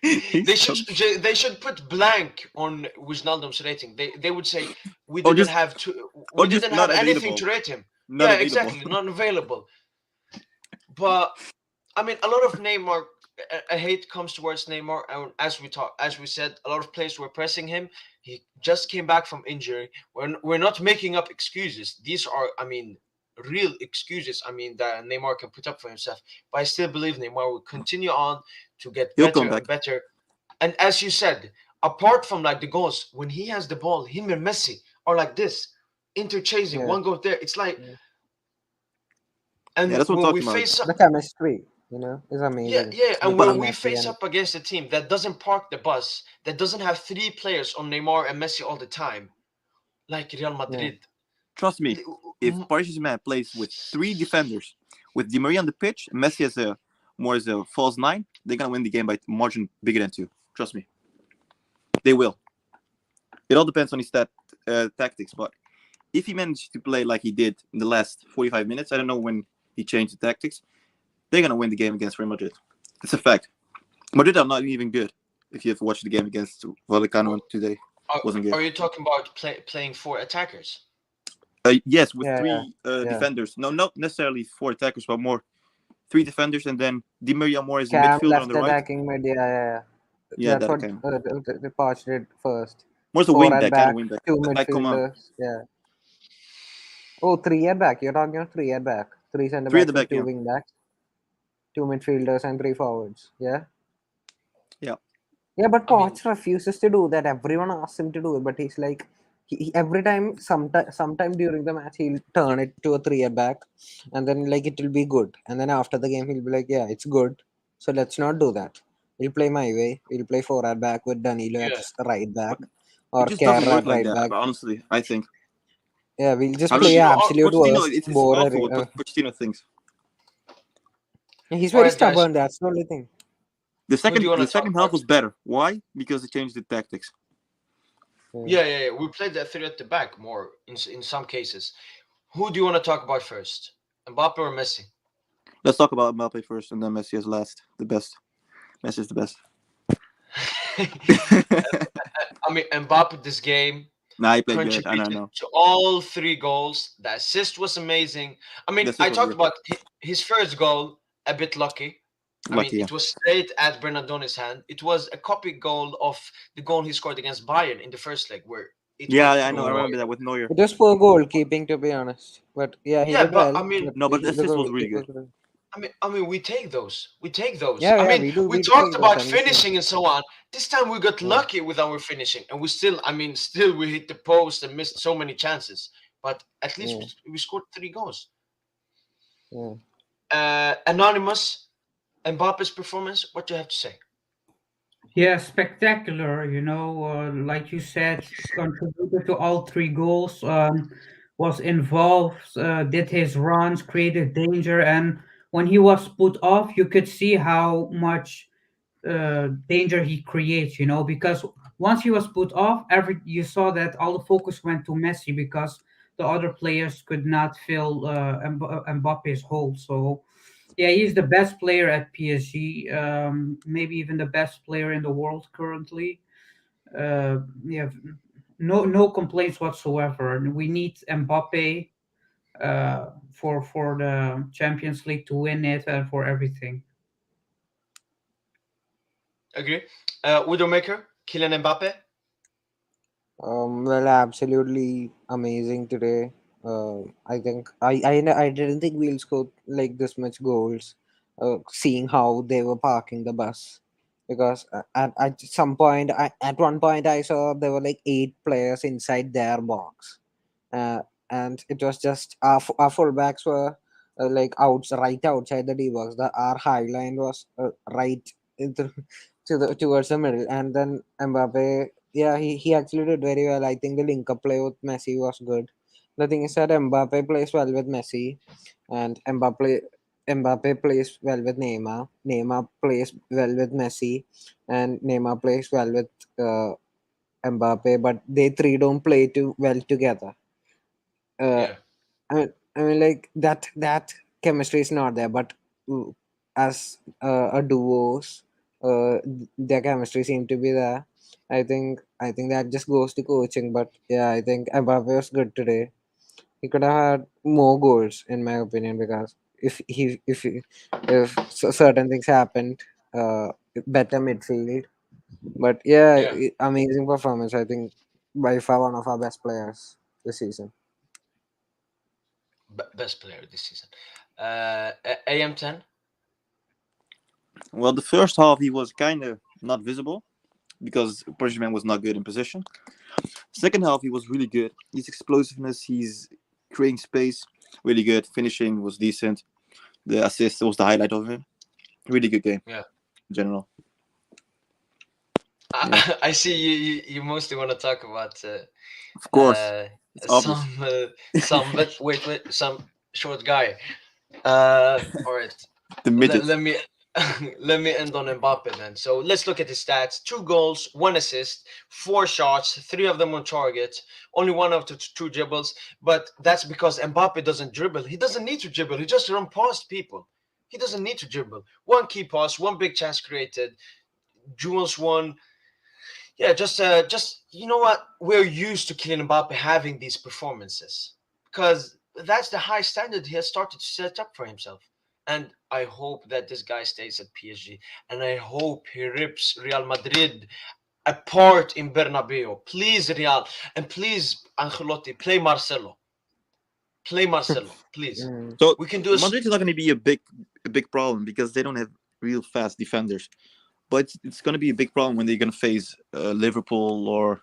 They
He's
should
so-
they should put blank on Wijnaldum's rating. They would say we
or
didn't
just
have to
or
we
just
didn't
not
have anything
available.
to rate him.
Not
Yeah,
available.
exactly, not available. But I mean, a lot of Neymar, a hate comes towards Neymar, and as we said, a lot of players were pressing him. He just came back from injury. We're not making up excuses. These are, I mean, real excuses. I mean, that Neymar can put up for himself. But I still believe Neymar will continue on to get
He'll come
better and
back.
better. And as you said, apart from like the goals, when he has the ball, him and Messi are like this, interchasing.
Yeah.
One goes there. It's like,
Yeah.
Yeah,
and
that's what I'm
when we
talking about.
face up.
The chemistry, is
Yeah,
amazing
yeah, and
But
when
between
we
Messi
face
and
up against a team that doesn't park the bus, that doesn't have three players on Neymar and Messi all the time, like Real
yeah.
Madrid.
trust me, if Paris Saint-Germain plays with 3 defenders, with Di Maria on the pitch, and Messi as a more as a false 9, they're gonna win the game by margin bigger than 2. Trust me, they will. It all depends on his tactics, but if he manages to play like he did in the last 45 minutes, I don't know when he changed the tactics, they're gonna win the game against Real Madrid. It's a fact. Madrid are not even good. If you have watched the game against Vallecano today, wasn't good.
Are you talking about playing four attackers?
Yes, with
Yeah,
3
yeah.
defenders. No, not necessarily 4 attackers, but more 3 defenders, and then Di Maria more as a
Cam
midfielder on
left
the right.
attacking mid. Yeah.
Yeah,
That's
that
what
kind.
the Poch did first.
More as a
4
wing
at
back, kind of
back,
wing back,
2
like Coman.
midfielders. Yeah. Oh, 3 at back. You're talking about 3 at back. 3 centre
3 at the
backs and
back,
2
yeah.
wing backs, 2 midfielders and 3 forwards. Yeah.
Yeah.
Yeah, but
I mean,
Poch refuses to do that. Everyone asks him to do it, but he's like, every time, sometime during the match, he'll turn it to a 3 at back, and then like it will be good. And then after the game, he'll be like, yeah, it's good. So let's not do that. We'll play my way. We'll play 4 at back with Danilo at
yeah.
right back
But
or
it just doesn't
Kerr
work
at
like
right
that,
back.
honestly, I think.
Yeah, we'll just
I don't
play
Pochettino,
absolute
Pochettino,
worst.
it's awful
Boring.
what Pochettino thinks.
He's
all
very
right, guys.
stubborn. That's the only thing.
The
Who do you
second
want
the
to talk
second half
about?
was better. Why? Because they changed the tactics.
Yeah. We played that three at the back more in some cases. Who do you want to talk about first? Mbappe or Messi?
Let's talk about Mbappe first, and then Messi as last. The best. Messi is the best.
I mean, Mbappe this game
Nah, he played good. I don't
contributed
know.
to all three goals. The assist was amazing. I mean,
The
I
assist was
talked
good.
about his first goal, a bit lucky. I mean,
Lucky, yeah.
it was straight at Bernardone's hand. It was a copy goal of the goal he scored against Bayern in the first leg, where it
Yeah,
went
I
through
know. I
Neuer.
remember that with Neuer.
It was poor goalkeeping, to be honest. But yeah, he
Yeah,
did
but
well.
I mean,
But
No, but the
the
assist was really
goalkeeper
good.
couldn't.
I mean, we take those. We take those.
Yeah,
I
yeah,
mean, we
we do
talked
take those.
about
I'm just saying.
finishing and so on. This time we got
Yeah.
lucky with our finishing, and we still, I mean, still we hit the post and missed so many chances. But at least we scored 3 goals.
Yeah.
Anonymous, Mbappe's performance. What do you have to say?
Yeah, spectacular. Like you said, contributed to all 3 goals. Was involved, did his runs, created danger, and when he was put off, you could see how much danger he creates. Because once he was put off, you saw that all the focus went to Messi because the other players could not fill Mbappe's hole. So yeah, he's the best player at PSG. Maybe even the best player in the world currently. Yeah, no complaints whatsoever. We need Mbappe for the Champions League to win it and for everything.
Agree. Widowmaker, Kylian Mbappe.
Well, absolutely amazing today. I think I didn't think we'll score like this much goals. Seeing how they were parking the bus, because at some point, at one point I saw there were like 8 players inside their box, uh, and it was just our fullbacks were like right outside the D box. Our high line was right into towards the middle, and then Mbappe. Yeah, he actually did very well. I think the link up play with Messi was good. The thing is that Mbappe plays well with Messi, and Mbappe Mbappe plays well with Neymar. Neymar plays well with Messi, and Neymar plays well with uh, Mbappe. But they three don't play too well together. Uh,
Yeah,
I mean, like that chemistry is not there. But mm, as a duos, their chemistry seem to be there. I think that just goes to coaching. But yeah, I think Mbappe was good today. He could have had more goals, in my opinion, because if certain things happened, better midfield. But yeah,
yeah.
amazing performance. I think by far one of our best players this season.
Best player this season. AM10.
Well, the first half he was kind of not visible because Parisian was not good in position. Second half he was really good. His explosiveness, he's creating space, really good. Finishing was decent. The assist was the highlight of him. Really good game
Yeah.
in general.
Yeah.
I see you mostly want to talk about
Of course, it's obvious.
wait, some short guy. All right.
The
Let,
midget.
let me let me end on Mbappe then. So let's look at his stats: 2 goals, 1 assist, 4 shots, 3 of them on target, only one of the two dribbles. But that's because Mbappe doesn't dribble. He doesn't need to dribble. He just run past people. He doesn't need to dribble. One key pass, one big chance created. Jules won. Yeah, just you know what? We're used to Kylian Mbappe having these performances because that's the high standard he has started to set up for himself. And I hope that this guy stays at PSG, and I hope he rips Real Madrid apart in Bernabeu. Please, Real, and please, Ancelotti, play Marcelo, please.
Mm.
So
We can do a
Madrid is not going to be a big problem because they don't have real fast defenders. But it's going to be a big problem when they're going to face Liverpool or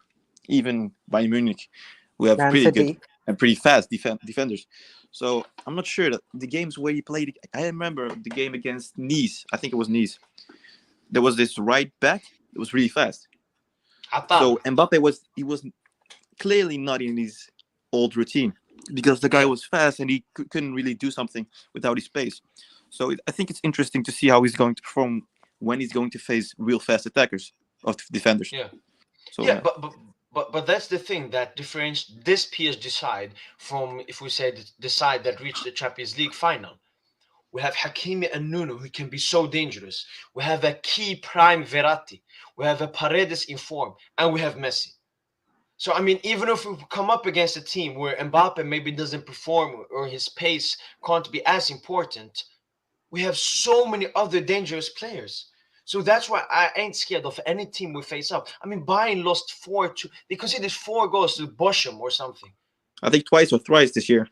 even Bayern Munich, who have
Man
pretty good
City.
and pretty fast defenders. So I'm not sure that the games where he played. I remember the game against Nice. I think it was Nice. There was this right back. It was really fast.
Atam.
So Mbappe was clearly not in his old routine because the guy
Yeah,
was fast and he couldn't really do something without his pace. So I think it's interesting to see how he's going to perform when he's going to face real fast attackers of defenders.
yeah.
So
Yeah, but that's the thing that differentiates this PSG side from, if we say, the side that reached the Champions League final. We have Hakimi and Nuno, who can be so dangerous. We have a key prime Verratti. We have a Paredes in form, and we have Messi. So I mean, even if we come up against a team where Mbappe maybe doesn't perform or his pace can't be as important, we have so many other dangerous players. So that's why I ain't scared of any team we face up. I mean, Bayern lost 4-2. They conceded 4 goals to Bochum or something.
I think twice or thrice this year.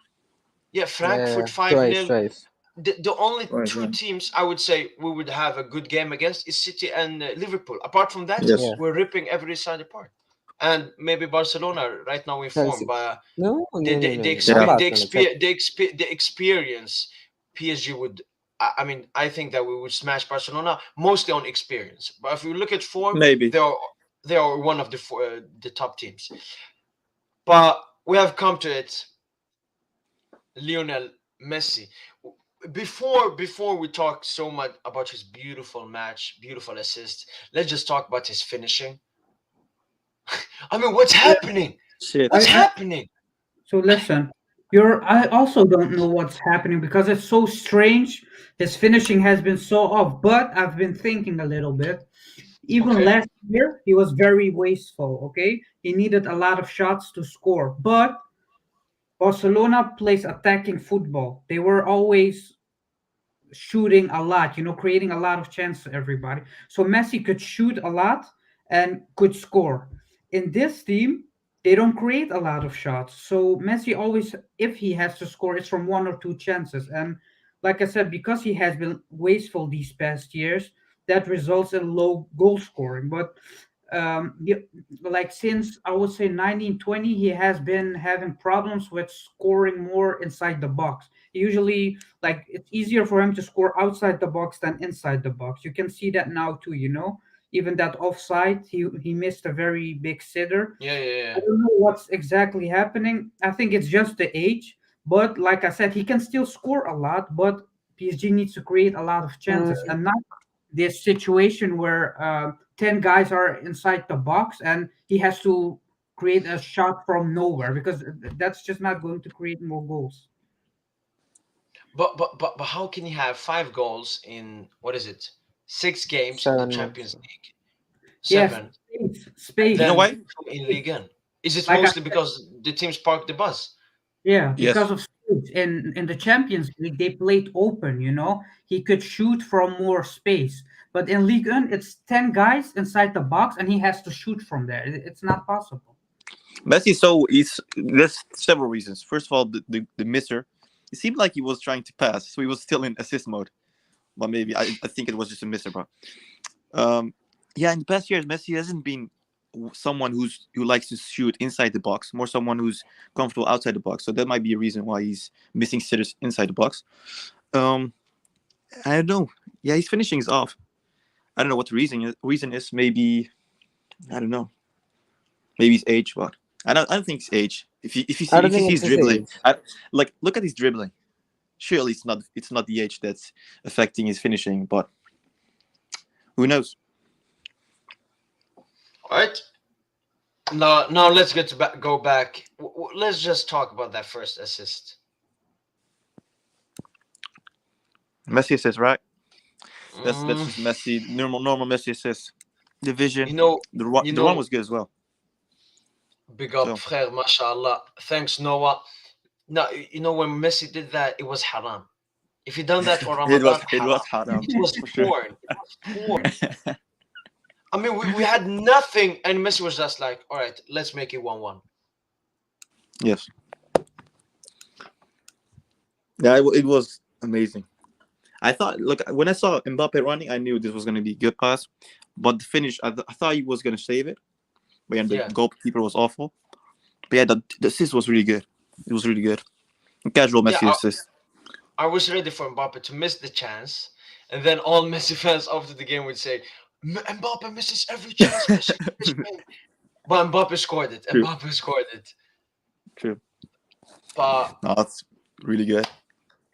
Yeah,
Yeah,
Frankfurt
twice,
5-0.
twice.
The only
Right,
two
yeah.
teams I would say we would have a good game against is City and Liverpool. Apart from that,
Yes.
Yeah.
we're ripping every side apart. And maybe Barcelona right now in form,
Chelsea.
but
No,
they
no, no,
they
no,
they,
no. Not
Yeah.
expe- they,
Barcelona. Chelsea.
expe- they, expe- the experience PSG would. I mean, I think that we would smash Barcelona mostly on experience. But if you look at form,
Maybe.
they are one of the top teams. But we have come to it. Lionel Messi. Before we talk so much about his beautiful match, beautiful assist, let's just talk about his finishing. I mean, what's
Yeah,
happening?
Shit.
What's
I
happening?
so listen. I also don't know what's happening because it's so strange. His finishing has been so off, but I've been thinking a little bit. Even
Okay.
last year, he was very wasteful. Okay, he needed a lot of shots to score, but Barcelona plays attacking football. They were always shooting a lot, creating a lot of chances to everybody. So Messi could shoot a lot and could score. In this team, they don't create a lot of shots. So Messi always, if he has to score, it's from one or two chances. And like I said, because he has been wasteful these past years, that results in low goal scoring. But yeah, like since I would say 1920, he has been having problems with scoring more inside the box. Usually, like it's easier for him to score outside the box than inside the box. You can see that now too. Even that offside, he missed a very big sitter.
Yeah, yeah,
I
yeah.
don't know what's exactly happening. I think it's just the age, but like I said, he can still score a lot. But PSG needs to create a lot of chances, and not this situation where 10 guys are inside the box and he has to create a shot from nowhere, because that's just not going to create more goals.
But how can you have 5 goals in, what is it, 6 games in the
7 months.
Champions League,
Yes,
7, and
space.
You know
then
why?
2 in Ligue 1? Is it
Like I
mostly because the teams park the bus?
Yeah, because
Yes.
of space. In the Champions League, they played open. He could shoot from more space. But in Ligue 1, it's 10 guys inside the box, and he has to shoot from there. It's not possible.
Messi, there's several reasons. First of all, the misser. It seemed like he was trying to pass, so he was still in assist mode. But maybe I think it was just a misser, bro. Yeah, in the past years, Messi hasn't been someone who likes to shoot inside the box, more someone who's comfortable outside the box. So that might be a reason why he's missing sitters inside the box. I don't know. Yeah, his finishing is off. I don't know what the reason is. Maybe I don't know. Maybe it's age, but I don't think it's age. If you
I
see
don't
if you
think
see
it's
his
his
dribbling,
age.
look at his dribbling. Surely it's not the age that's affecting his finishing, but who knows?
All right. Now let's go back. Let's just talk about that first assist.
Messi assist, right? That's
Mm,
just Messi, normal Messi assist. The vision,
you know,
the
you
run
know,
was good as well.
big up,
So
frère, mashallah. Thanks, Noah. Now, when Messi did that, it was haram. If he done that for Ramadan,
it was
haram.
haram
It was
for sure.
porn. It was porn. I mean, we had nothing, and Messi was just like, all right, let's make it 1-1.
Yes. Yeah, it was amazing. I thought, look, when I saw Mbappe running, I knew this was going to be a good pass. But the finish, I thought he was going to save it. But yeah, the
Yeah.
goalkeeper was awful. But yeah, the assist was really good. It was really good. A casual Messi
Yeah,
assist.
I was ready for Mbappe to miss the chance, and then all Messi fans after the game would say, Mbappe misses every chance, Messi. But Mbappe scored it.
True.
Mbappe scored it.
True.
But
No, that's really good.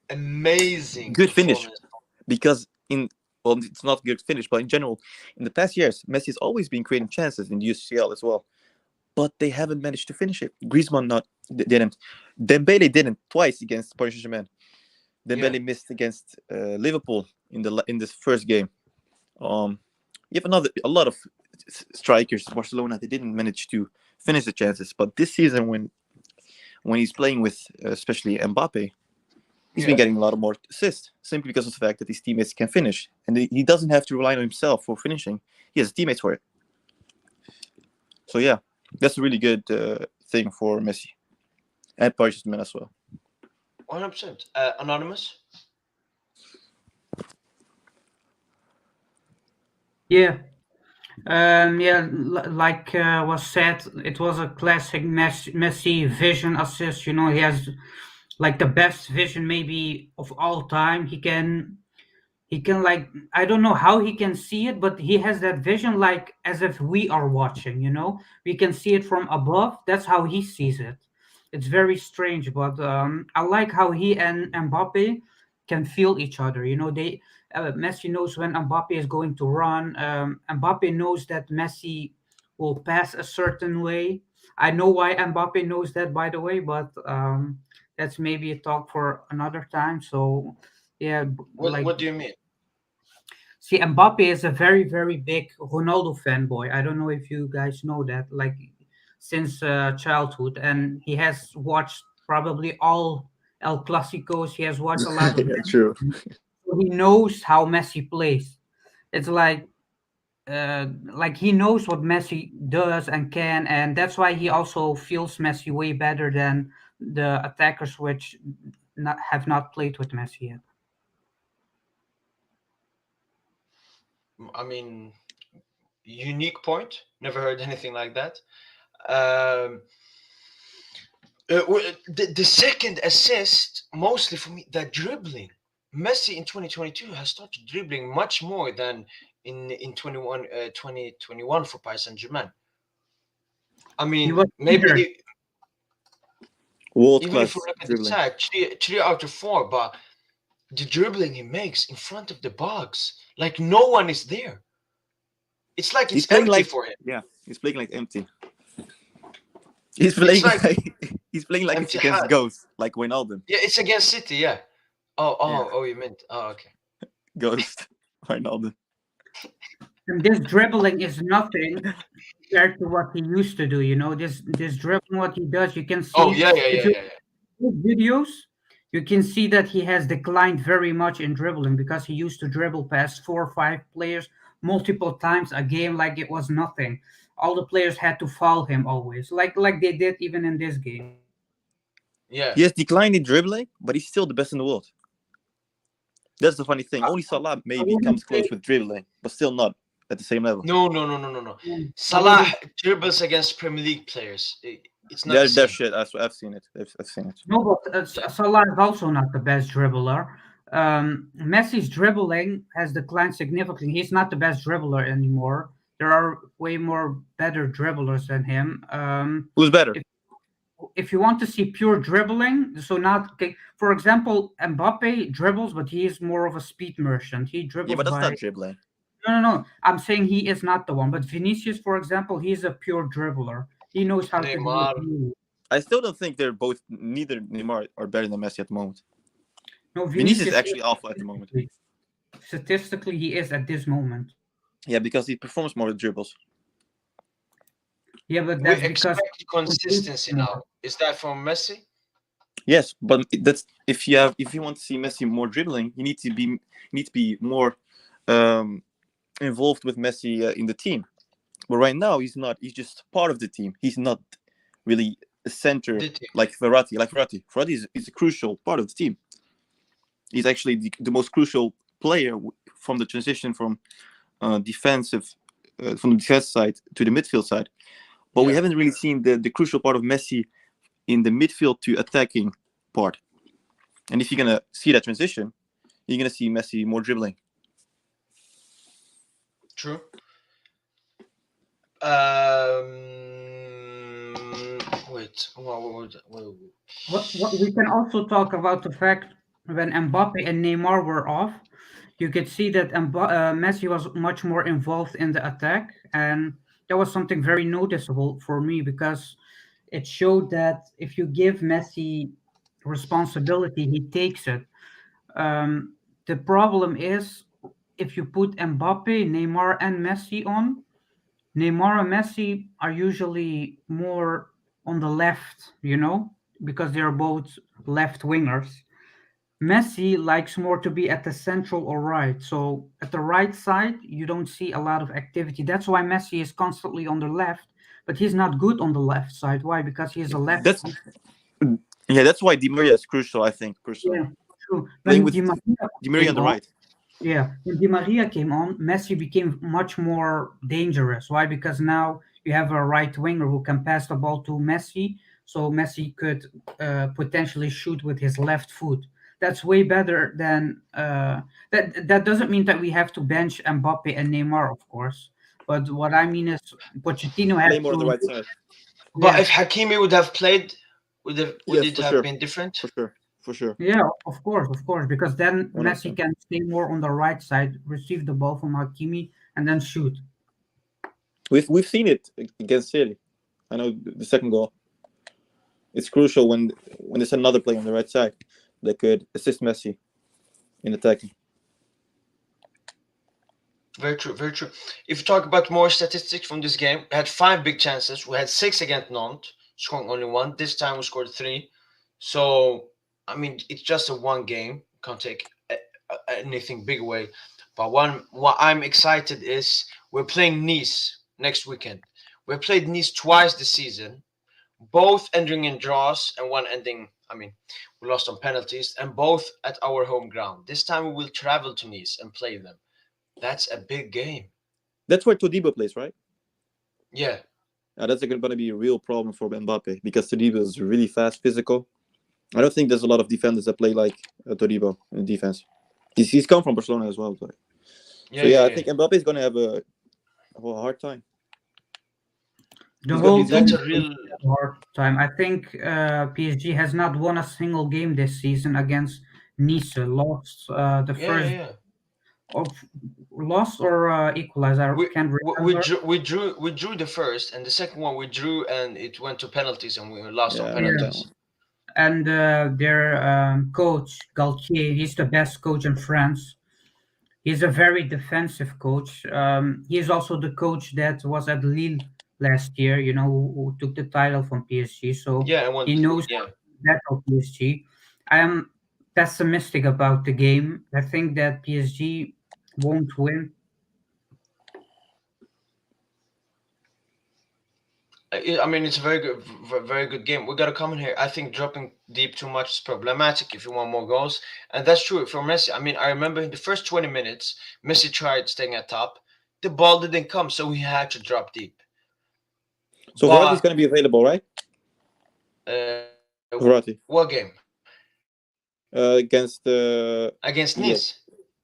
amazing
Good finish.
performance.
Because it's not good finish, but in general, in the past years, Messi's always been creating chances in the UCL as well. But they haven't managed to finish it. Griezmann didn't. Dembele didn't twice against Paris Saint-Germain. Dembele missed against Liverpool in this first game. You have a lot of strikers, Barcelona. They didn't manage to finish the chances. But this season, when he's playing with especially Mbappe, he's been getting a lot of more assists simply because of the fact that his teammates can finish, and he doesn't have to rely on himself for finishing. He has teammates for it. So yeah, that's a really good thing for Messi and Paris Saint-Germain as well.
100%. Anonymous?
Yeah. Like was said, it was a classic Messi vision assist. He has like the best vision maybe of all time. He can like, I don't know how he can see it, but he has that vision like as if we are watching. We can see it from above. That's how he sees it. It's very strange, but I like how he and Mbappe can feel each other. They Messi knows when Mbappe is going to run. Mbappe knows that Messi will pass a certain way. I know why Mbappe knows that, by the way, but that's maybe a talk for another time. So yeah, like,
What do you mean?
see, Mbappe is a very, very big Ronaldo fanboy. I don't know if you guys know that, like, since childhood, and he has watched probably all El Clasicos. He has watched a lot of
Yeah,
them.
true.
So he knows how Messi plays. It's like he knows what Messi does and can, and that's why he also feels Messi way better than the attackers which have not played with Messi yet.
I mean, unique point. Never heard anything like that. Um, the second assist, mostly for me, that dribbling. Messi in 2022 has started dribbling much more than in 2021 for Paris Saint-Germain. I
He
mean,
was eager.
maybe
World
even if we
class
look at the
dribbling.
side, three out of four, but the dribbling he makes in front of the box, like no one is there. It's like
He's
it's
playing
empty
like
for him.
yeah, he's playing like empty. He's
It's
playing
like
he's playing like it's
empty
against
hat.
Ghost, like Wijnaldum.
Yeah, it's against City. Yeah.
Yeah,
You meant. Oh, okay.
Ghost Wijnaldum.
And this dribbling is nothing compared to what he used to do. You know, this dribbling, what he does, you can
Oh,
see
yeah, yeah,
if
yeah,
you
yeah, yeah.
look videos, you can see that he has declined very much in dribbling because he used to dribble past 4 or 5 players multiple times a game like it was nothing. All the players had to foul him always, like they did even in this game.
Yeah.
He has declined in dribbling, but he's still the best in the world. That's the funny thing.
I,
Only Salah
I
maybe
wouldn't
comes
say
close with dribbling, but still not at the same level.
No.
I
Salah
wouldn't.
dribbles against Premier League players. It's not the
They're
same.
shit. I've seen it. I've seen it.
No, but
Yeah.
Salah is also not the best dribbler. Messi's dribbling has declined significantly. He's not the best dribbler anymore. There are way more better dribblers than him.
Who's better?
If if you want to see pure dribbling, so not okay, for example, Mbappe dribbles, but he is more of a speed merchant. He
Yeah,
dribbles
but that's
by
not dribbling.
no. I'm saying he is not the one. But Vinicius, for example, he's a pure dribbler. He knows how to do it.
Neymar.
Really.
I still don't think they're both. Neither Neymar are better than Messi at the moment.
No,
Vinicius is
Vinicius is
actually alpha at the moment.
statistically he is at this moment.
Yeah, because he performs more with dribbles.
Yeah, but
We
that's because
expect
he completes
consistency
more.
now. Is that from Messi?
Yes, but that's if you want to see Messi more dribbling, you need to be more involved with Messi in the team. But right now he's not. He's just part of the team. He's not really a center
Did he?
like Verratti. Verratti is a crucial part of the team. He's actually the most crucial player from the transition from defensive from the defense side to the midfield side. But we
Yeah.
haven't really seen the crucial part of Messi in the midfield to attacking part. And if you're gonna see that transition, you're gonna see Messi more dribbling.
True. Wait.
What we can also talk about the fact when Mbappe and Neymar were off, you could see that Messi was much more involved in the attack, and that was something very noticeable for me because it showed that if you give Messi responsibility, he takes it. The problem is if you put Mbappe, Neymar, and Messi on, Neymar and Messi are usually more on the left, you know, because they're both left wingers. Messi likes more to be at the central or right. So at the right side, you don't see a lot of activity. That's why Messi is constantly on the left, but he's not good on the left side. Why? Because he's a left.
That's that's why Di Maria is crucial. I think personally,
Yeah, true.
playing
When
with
Di Maria
Di Maria on
came
the
on,
right.
yeah, when Di Maria came on, Messi became much more dangerous. Why? Because now you have a right winger who can pass the ball to Messi, so Messi could potentially shoot with his left foot. That's way better than that. That doesn't mean that we have to bench Mbappe and Neymar, of course. But what I mean is, Pochettino
Play
had
more on the
to,
right side.
But
yeah,
if Hakimi would have played, would
Yes,
it
for
have
sure,
been different?
for sure.
yeah, of course, because then Messi
100%.
can stay more on the right side, receive the ball from Hakimi, and then shoot.
We've seen it against City. I know the second goal. It's crucial when there's another player on the right side that could assist Messi in attacking.
Very true, very true. If you talk about more statistics from this game, we had 5 big chances. We had 6 against Nantes, scoring only 1. This time we scored 3. So, I mean, it's just a one game. Can't take anything big away. But what I'm excited is we're playing Nice next weekend. We played Nice twice this season, both ending in draws and one ending. I mean, we lost on penalties, and both at our home ground. This time we will travel to Nice and play them. That's a big game.
That's where Todibo plays, right?
Yeah.
That's going to be a real problem for Mbappe because Todibo is really fast, physical. I don't think there's a lot of defenders that play like Todibo in defense. He's come from Barcelona as well. But...
Yeah.
I think Mbappe is going to have a hard time.
The whole team
That's a
has
real.
a hard time. I think PSG has not won a single game this season against Nice lost the
Yeah,
first
yeah.
of lost or equalized. I
We,
can't
we we
remember.
drew we drew the first, and the second one we drew, and it went to penalties, and we lost
Yeah,
on
I remember that
Yeah.
penalties.
one.
And their coach Galtier, he's the best coach in France. He's a very defensive coach. He is also the coach that was at Lille last year. You know, who took the title from PSG. So
Yeah, and went.
he knows
Yeah,
that of PSG. I am pessimistic about the game. I think that PSG won't win.
I mean, it's a very good, very good game. We got to come in here. I think dropping deep too much is problematic if you want more goals, and that's true for Messi. I mean, I remember in the first 20 minutes, Messi tried staying at top. The ball didn't come, so he had to drop deep.
So Verratti is
But
going to be available, right?
uh,
Verratti
what game?
against
Against
Lille.
Nice.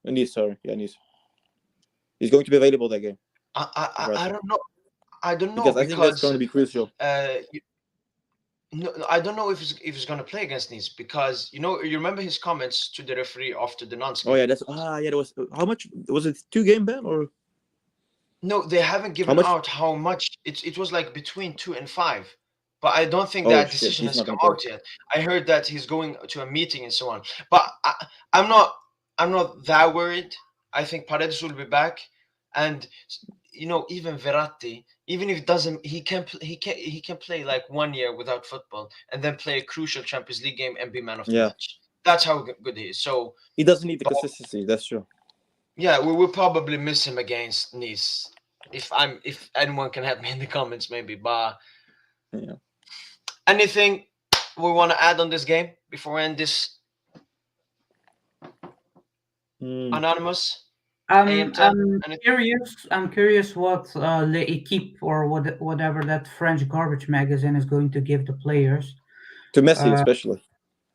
Nice, sorry, yeah, Nice. He's going to be available that game.
I
Verratti.
don't know. I don't know
Because I think that's going
because
to be crucial.
no, I don't know if he's gonna play against Nice because you remember his comments to the referee after the non-skip.
Oh yeah, there was how much was it? 2-game ban or
No, they haven't
how
given
much?
out how much. It was like between 2 and 5, but I don't think
Oh
that
shit,
decision
he's
has
not
come
going to play.
out yet. I heard that he's going to a meeting and so on, but I'm not I'm not that worried. I think Paredes will be back, and even Verratti, even if it doesn't, he can play like 1 year without football and then play a crucial Champions League game and be man of the
Yeah,
match. That's how good he is. So
he doesn't need the
but
consistency. That's true.
yeah, we will probably miss him against Nice. If anyone can help me in the comments, maybe. But
Yeah.
anything we want to add on this game before we end this
Mm.
anonymous?
I'm
AM10?
I'm
Anything?
curious. I'm curious what L'Equipe or whatever that French garbage magazine is going to give the players.
To Messi
Uh,
especially.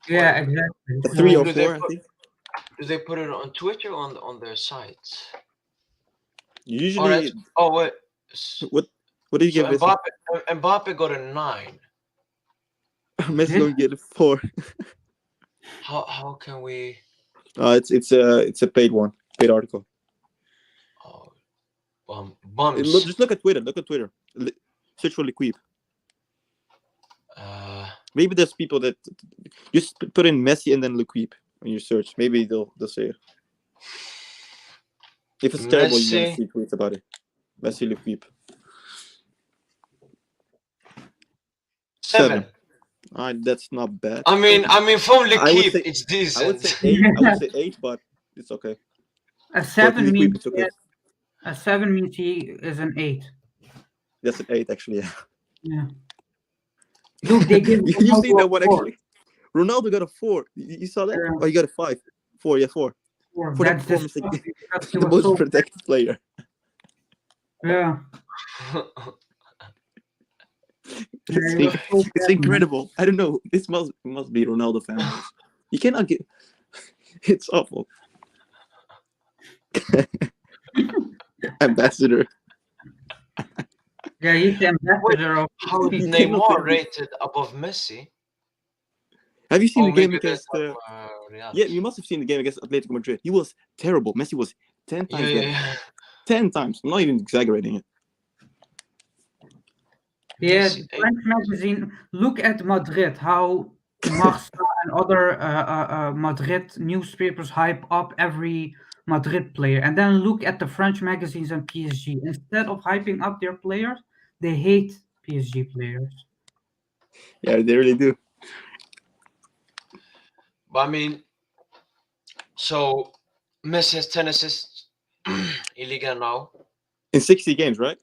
yeah,
Wait,
exactly.
A 3 or
do
So
they
4, I
put
think.
do they put it on Twitter or on their sites? Oh,
Usually,
that's wait. S-
what did you
So
give Messi?
Mbappe got a 9.
Messi
did
going to get a 4.
How can we?
It's a paid one, paid article.
Oh, bums.
Just look at Twitter. Look at Twitter. Search for L'Equipe. Maybe there's people that just put in Messi and then L'Equipe when you search. Maybe they'll say it. If it's terrible, you're gonna
Messi.
see tweets about it. Messi L'Equipe.
7.
That's not bad.
I mean, from
I would
L'Equipe,
say
it's
I would
decent.
say 8. I would say 8, but it's okay.
a
For
7
L'Equipe,
means
it's okay.
a 7 means he is an 8.
That's an 8 actually. Yeah.
Yeah. Look, they give
You see
Ronaldo
that
a
one
4.
actually? Ronaldo got a 4. You saw that?
Yeah,
Oh, he got a 5. 4, yeah, 4.
4.
For that
That's
performance,
disgusting because he
the
was
most
so
protected player.
yeah. Yeah,
It's,
he was so
it's
bad, man.
incredible. I don't know. This must be Ronaldo fan base. You cannot get. It's awful. Ambassador.
Yeah, he's the
Wait,
ambassador of
how is
He
the
cannot
Neymar
win.
rated above Messi?
Have you seen
Oh,
the game
maybe there's
against?
some Real.
Yeah, you must have seen the game against Atletico Madrid. He was terrible. Messi was 10
Yeah,
times
yeah,
better.
yeah.
10 times. I'm not even exaggerating it.
Yeah,
Messi,
the
8.
French magazine. Look at Madrid, how Marca and other Madrid newspapers hype up every Madrid player. And then look at the French magazines and PSG. Instead of hyping up their players, they hate PSG players.
Yeah, they really do.
But I mean, so Messi has 10 assists in Liga now.
In 60 games, right?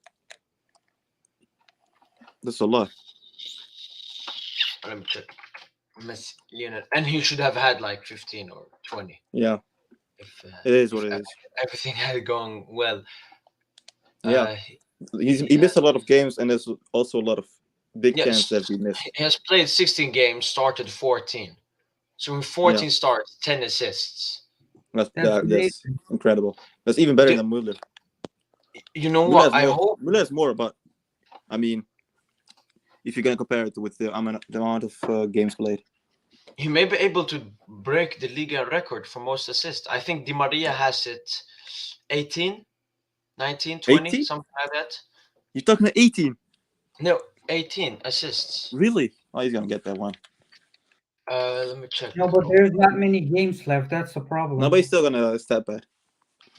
That's a lot.
Let me check. Messi, Lionel, and he should have had like 15 or 20
Yeah,
if
it is what it is.
everything had gone well.
Yeah,
He
he missed a
has
lot of games, and there's also a lot of big
Yes,
chances that he missed.
he has played 16 games, started 14. So in 14 starts, 10 assists.
That's
That's
amazing.
incredible. That's even better
The-
than Müller.
You know
Müller
what?
has
I
more.
hope
Müller has more, but I mean, if you're gonna compare it with the amount of games played,
he may be able to break the Liga record for most assists. I think Di Maria has it 18, 19, 20,
18?
something like that.
You're talking about 18?
No, 18 assists.
Really? Oh, he's gonna get that one.
Let me check.
No, but there's not many games left. That's the problem.
No, but he's still gonna step back.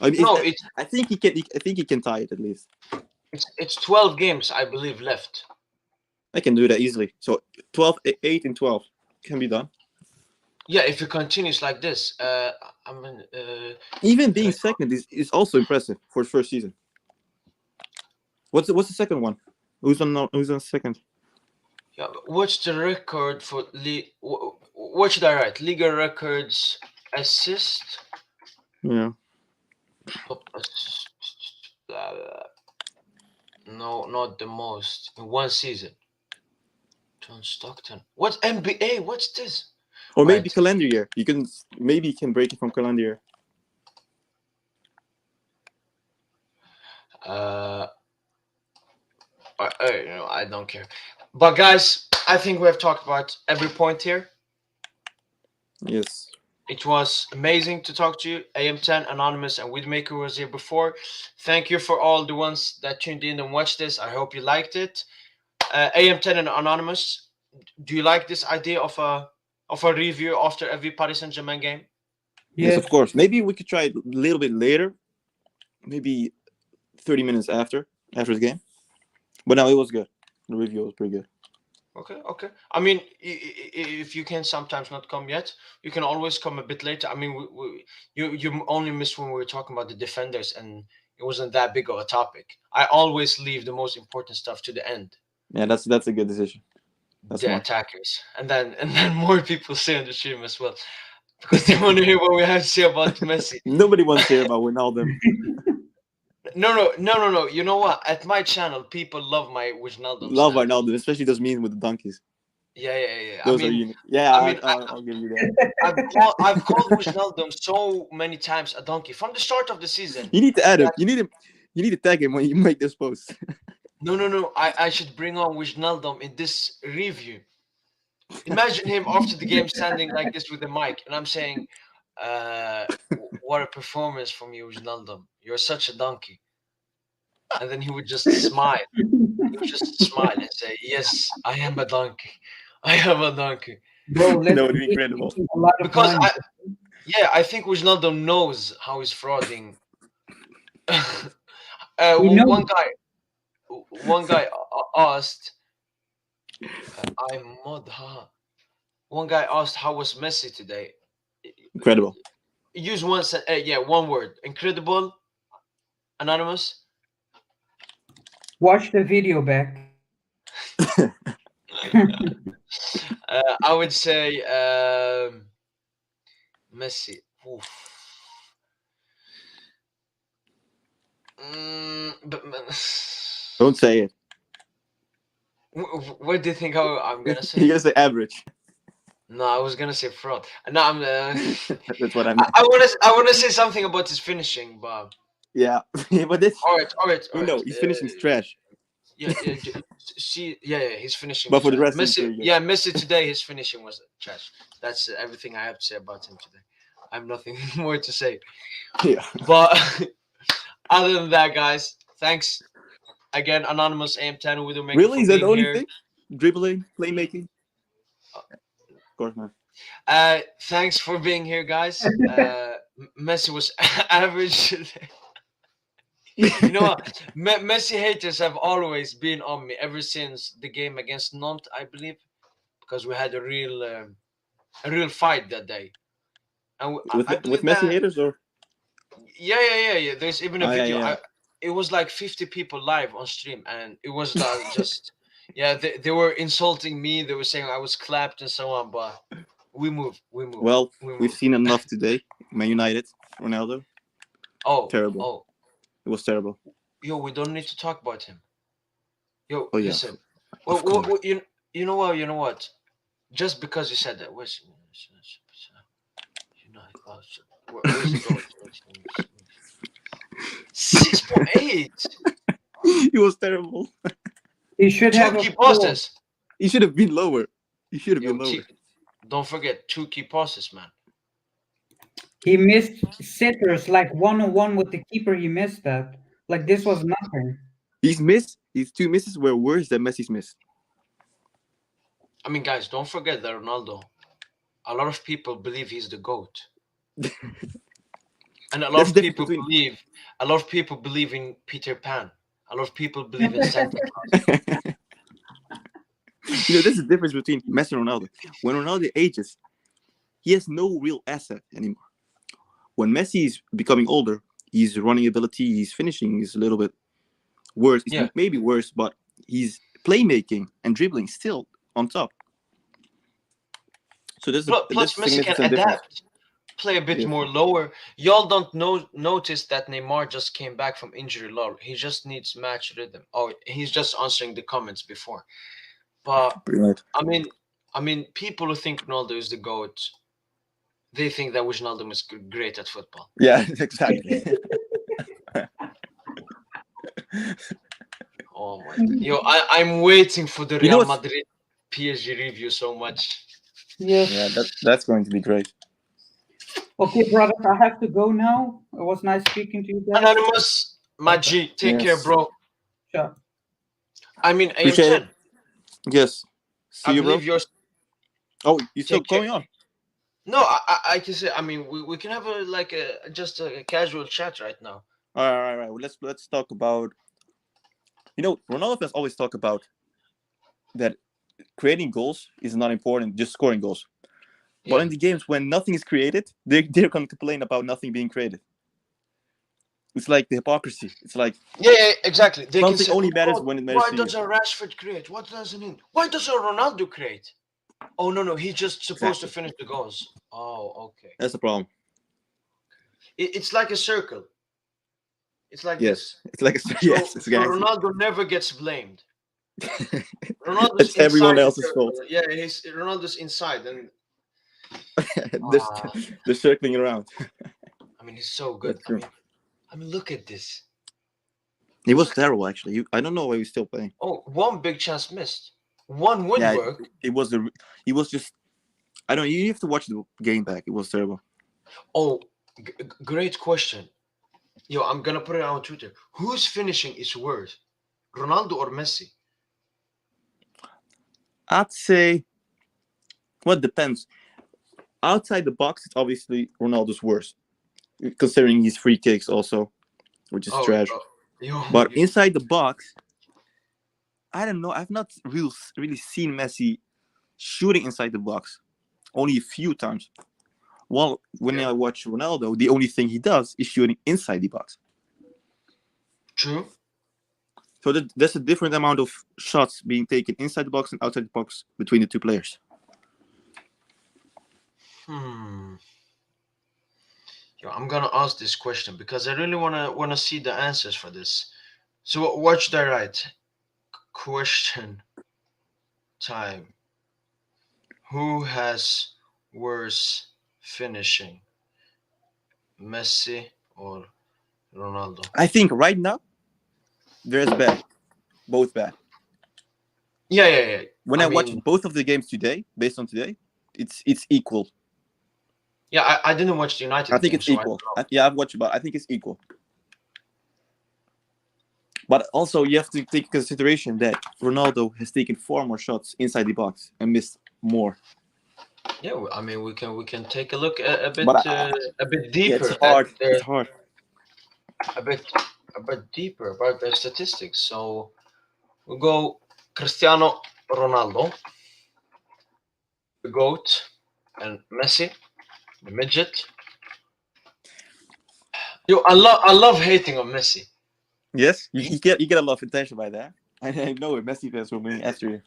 I mean,
No,
I think he can. I think he can tie it at least.
it's 12 games, I believe, left.
I can do that easily. So 12, 8 and 12 can be done.
Yeah, if he continues like this,
Even being second is also impressive for his first season. What's the second one? Who's on second?
yeah, what's the record for what should I write? Liga records assist.
Yeah.
No, not the most in one season. John Stockton. What's NBA? What's this?
Or maybe
Right.
calendar year. You can break it from calendar year.
I don't care. But guys, I think we have talked about every point here.
Yes.
It was amazing to talk to you. AM10, Anonymous, and Widmaker was here before. Thank you for all the ones that tuned in and watched this. I hope you liked it. AM10 and Anonymous, do you like this idea of a review after every Paris Saint-Germain game?
Yes, of course. Maybe we could try it a little bit later. Maybe 30 minutes after the game. But no, it was good. The review was pretty good.
Okay. I mean, if you can sometimes not come yet, you can always come a bit later. I mean, you only missed when we were talking about the defenders, and it wasn't that big of a topic. I always leave the most important stuff to the end.
Yeah, that's a good decision. That's
the
smart.
attackers, and then more people stay on the stream as well because they want to hear what we have to say about Messi.
Nobody wants to hear about Wijnaldum.
No. You know what? At my channel, people love my Wijnaldum.
Love Wijnaldum, especially those memes with the donkeys.
Yeah.
Those are unique. Yeah, I'll give you that.
I've called Wijnaldum so many times a donkey from the start of the season.
You need to add him. You need to tag him when you make this post.
No. I should bring on Wijnaldum in this review. Imagine him after the game standing like this with the mic, and I'm saying, what a performance from you, Wijnaldum. You're such a donkey. And then he would just smile. He would just smile and say, yes, I am a donkey. I am a donkey.
Bro,
That would be incredible.
Because I think Wijnaldum knows how he's frauding. One guy asked, I'm mod, haha. One guy asked, how was Messi today?
Incredible.
Use one word. Incredible. Anonymous.
Watch the video back.
I would say Messi. Oof.
Don't say it.
What do you think I'm gonna say?
You're gonna say average.
No, I was gonna say fraud. No, I'm.
That's what I meant.
I wanna say something about his finishing, but.
Yeah, but this.
All right.
No, his finishing's trash.
Yeah. His finishing.
But for the rest,
Messi, Messi today, his finishing was trash. That's everything I have to say about him today. I have nothing more to say.
Yeah.
But other than that, guys, thanks again, Anonymous AM10 with making.
Really, is that the only thing? Dribbling, playmaking. Of course, man.
Thanks for being here, guys. Messi was average today. You know what? Messi haters have always been on me ever since the game against Nantes, I believe, because we had a real fight that day. And
with Messi haters, or?
Yeah. There's even a video.
Yeah.
It was like 50 people live on stream, and it was like just they were insulting me. They were saying I was clapped and so on, but we move.
Well, we've seen enough today. Man United, Ronaldo.
Oh,
terrible.
Oh.
It was terrible.
Yo, we don't need to talk about him. Yo,
oh, yeah.
Listen. Well, you know what? Just because you said that, where's it going? 6.8.
He was terrible.
He should have.
He should have been
lower. He should have been lower.
Don't forget 2 key passes, man.
He missed sitters like 1-on-1 with the keeper. He missed that. Like this was nothing.
His 2 misses were worse than Messi's miss.
I mean, guys, don't forget that Ronaldo. A lot of people believe he's the GOAT. And a lot
That's
of
the
people
difference
believe in Peter Pan. A lot of people believe in Santa Claus.
That's the difference between Messi and Ronaldo. When Ronaldo ages, he has no real asset anymore. When Messi is becoming older, his running ability, his finishing is a little bit worse. It's maybe worse, but his playmaking and dribbling still on top. So there's
Plus Messi can adapt, play a bit more lower. Y'all don't notice that Neymar just came back from injury lull. He just needs match rhythm. Oh, he's just answering the comments before. But
Right.
I mean, people who think Ronaldo is the GOAT, they think that Wijnaldum is great at football.
Yeah, exactly.
Oh my God. Yo, I'm waiting for the Real Madrid PSG review so much.
Yes.
Yeah, that's going to be great.
Okay, brothers, I have to go now. It was nice speaking to you guys.
Anonymous, Maji, take care, bro.
Sure.
I mean,
Appreciate
AMChen,
it. Yes. See you, bro.
believe you're.
Oh, you still going on?
No, I can say. I mean, we can have just a casual chat right now.
All right. Well, let's talk about. Ronaldo has always talked about that creating goals is not important, just scoring goals. But in the games when nothing is created, they're going to complain about nothing being created. It's like the hypocrisy. It's like
Exactly. They
something
can say,
only matters when it matters
why
to you.
does a Rashford create? What does it mean? Why does a Ronaldo create? Oh no, he's just supposed to finish the goals. Oh, okay.
That's the problem.
It's like a circle. It's like
this.
It's
like
so Ronaldo never gets blamed. Ronaldo's
it's everyone else's fault.
Yeah, Ronaldo's inside, and
they're circling around.
I mean, he's so good. I mean, look at this.
He was terrible, actually. I don't know why he's still playing.
Oh, one big chance missed. One would work.
He was just. I don't know. You have to watch the game back. It was terrible.
Oh, great question. Yo, I'm gonna put it on Twitter. Whose finishing is worse, Ronaldo or Messi?
I'd say. Well, it depends. Outside the box, it's obviously Ronaldo's worse, considering his free kicks also, which is trash. But inside the box, I don't know. I've not really seen Messi shooting inside the box. Only a few times. Well, when I watch Ronaldo, the only thing he does is shooting inside the box.
True.
So there's a different amount of shots being taken inside the box and outside the box between the two players.
Yo, I'm gonna ask this question because I really wanna see the answers for this. So what should I write? Question time. Who has worse finishing, Messi or Ronaldo?
I think right now there's bad, both bad.
Yeah.
When I watched both of the games today, based on today, it's equal.
Yeah, I didn't watch the United.
I think it's equal. I've watched, but I think it's equal. But also, you have to take consideration that Ronaldo has taken 4 more shots inside the box and missed more.
Yeah, I mean, we can take a look a bit deeper.
It's hard. It's hard.
A bit deeper about the statistics. So we'll go Cristiano Ronaldo, the GOAT, and Messi, the midget. Yo, I love hating on Messi.
Yes, you get a lot of attention by that. I know it. Messi fans will be after you.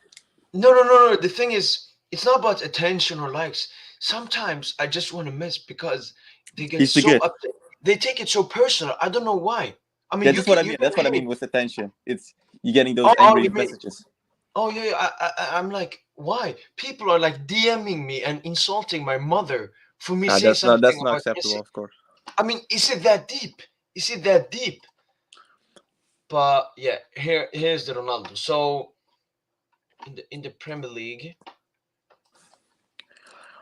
No. The thing is, it's not about attention or likes. Sometimes I just want to miss because they get so upset. They take it so personal. I don't know why. I mean,
that's what I mean. That's what I mean with attention. It's you getting those angry messages.
Oh yeah. I'm like, why? People are like DMing me and insulting my mother for me saying something.
That's not acceptable, Messi. Of course.
I mean, is it that deep? But yeah, here's the Ronaldo. So in the Premier League,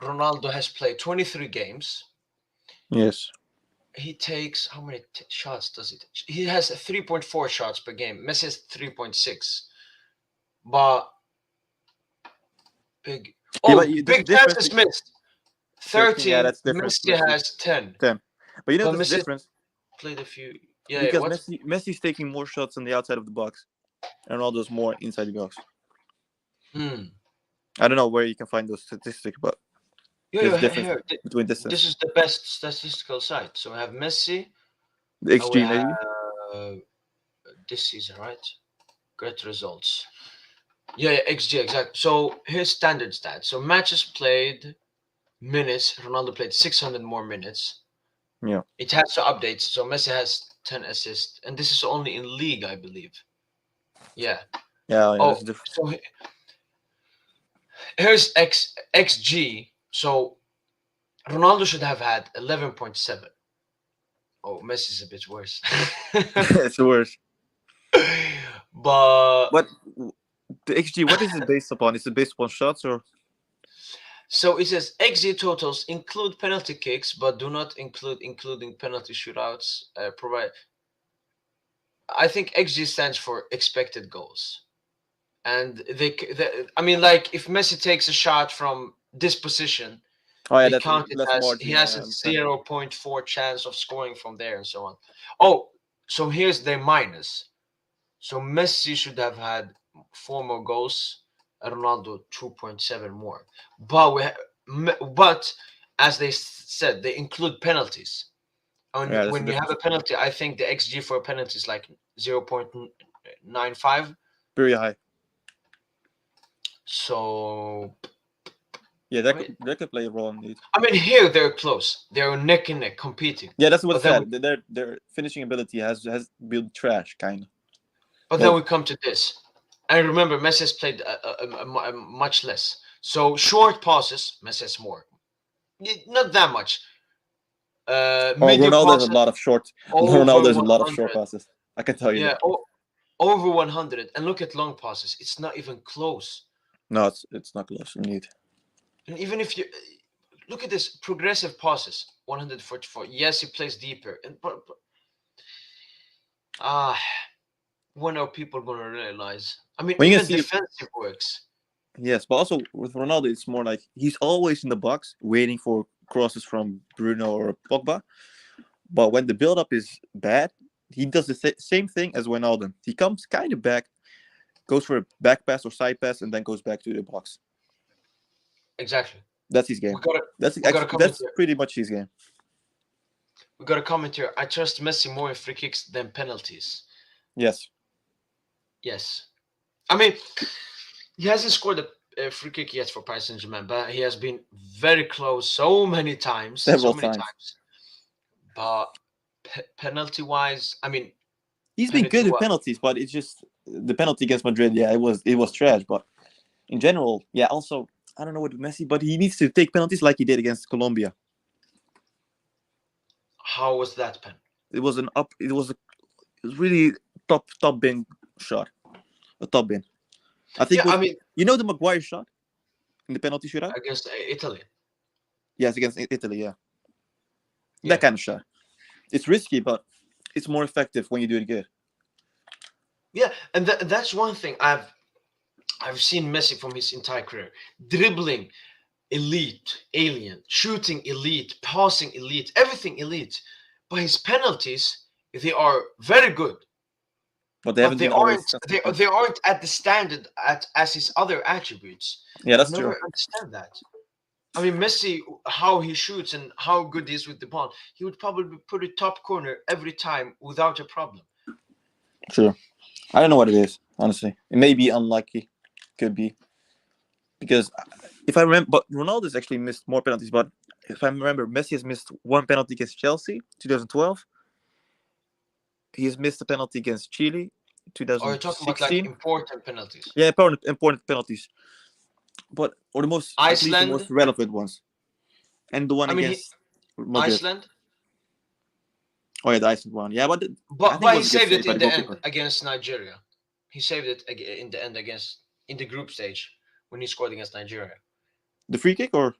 Ronaldo has played 23 games.
Yes.
He takes how many shots does he take? He has 3.4 shots per game. Messi has 3.6. But big
there's a
big
difference.
chances missed.
13, yeah,
13.
that's different.
Messi has 10.
10. But you know,
But
there's a
Messi
difference
played a few. Yeah,
because
what?
Messi's taking more shots on the outside of the box, and Ronaldo's more inside the box. I don't know where you can find those statistics, but there's a difference
Here.
between distance.
This is the best statistical site. So we have Messi.
The
We
XG,
have
maybe.
this season, right? Great results. Yeah, XG, exactly. So here's standard stats. So matches played, minutes. Ronaldo played 600 more minutes.
Yeah.
It has to update. So Messi has 10 assists, and this is only in league, I believe. Yeah.
Yeah,
Oh,
that's different.
so here's XG. So Ronaldo should have had 11.7. Oh, Messi's a bit worse.
It's worse.
But
the XG, what is it based upon? Is it based upon shots or?
so it says XG totals include penalty kicks, but do not including penalty shootouts. Provide. I think XG stands for expected goals, and I mean, like if Messi takes a shot from this position,
Oh yeah,
they
that's
count it
less
as
margin.
he has a 0.4 chance of scoring from there, and so on. Oh, so here's the minus. So Messi should have had 4 more goals. Ronaldo 2.7 more. But as they said, they include penalties. And
Yeah, that's
when
the
you have a
difference.
penalty, I think the XG for a penalty is like 0.95.
Very high.
So
Yeah, that could play a role indeed.
I mean, here they're close. They're neck and neck competing.
Yeah, that's what
But
I said. Their finishing ability has been trash, kind of.
But then we come to this. And remember, Messi has played much less. So short passes, Messi has more. Not that much. Medium
Ronaldo has
passes,
a lot of short.
over
Ronaldo has a lot of
100.
short passes. I can tell you
Yeah,
that.
over 100. And look at long passes. It's not even close.
No, it's not close indeed.
And even if you look at this progressive passes, 144. Yes, he plays deeper. And when are people going to realize? I mean,
When you
even
see
defensive works.
Yes, but also with Ronaldo, it's more like he's always in the box waiting for crosses from Bruno or Pogba. But when the build-up is bad, he does the same thing as Wijnaldum. He comes kind of back, goes for a back pass or side pass, and then goes back to the box.
Exactly.
That's his game. That's pretty much his game.
We got a comment here. I trust Messi more in free kicks than penalties.
Yes.
Yes. I mean, he hasn't scored a free kick yet for Paris Saint-Germain, but he has been very close so many times.
Several times.
But penalty-wise, I mean,
he's been good in penalties, but it's just the penalty against Madrid. Yeah, it was trash. But in general, yeah. Also, I don't know what Messi, but he needs to take penalties like he did against Colombia.
How was that pen?
It was really top bin shot, a top bin. I think.
Yeah, I mean,
you know the Maguire shot in the penalty shootout
against Italy.
Yes, against Italy. Yeah, that kind of shot. It's risky, but it's more effective when you do it good.
Yeah, and that's one thing I've seen Messi from his entire career. Dribbling, elite, alien. Shooting, elite. Passing, elite. Everything elite. But his penalties, they are very good.
But they
aren't at the standard as his other attributes.
Yeah, that's
true. I never understand that. I mean, Messi, how he shoots and how good he is with the ball, he would probably put it top corner every time without a problem.
True. I don't know what it is, honestly. It may be unlucky. Could be. Because if I remember, but Ronaldo's actually missed more penalties. But if I remember, Messi has missed one penalty against Chelsea, 2012. He has missed a penalty against Chile, 2016.
Are you talking about like important penalties?
Yeah, important penalties. But or the most
Iceland,
the most relevant ones. And the one against
Iceland.
Oh yeah, the Iceland one. Yeah, but
he saved it in the end against Nigeria. He saved it in the end in the group stage when he scored against Nigeria.
The free kick or?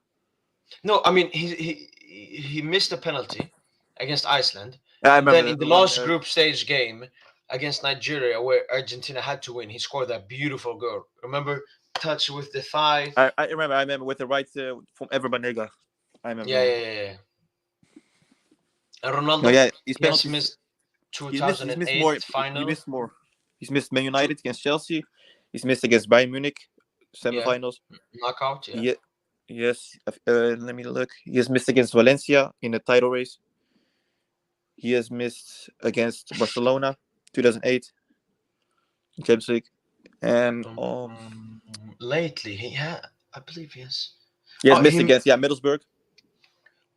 No, I mean he missed a penalty against Iceland,
I
and then
remember
in the
the one.
last group stage game against Nigeria, where Argentina had to win, he scored that beautiful goal. Remember, touch with the thigh.
I remember with the right from Ever Banega. I remember.
Yeah, yeah, yeah, yeah. And
No,
Ronaldo,
yeah, his
he has
penalties.
missed
He's missed more.
2008
He
final.
missed more. He's missed Man United against Chelsea. He's missed against Bayern Munich,
Yeah,
semifinals.
knockout. Yeah.
Yes. Let me look. He has missed against Valencia in the title race. He has missed against Barcelona, 2008, Champions League, and
Lately, I believe yes.
he has
Oh,
missed against Middlesbrough.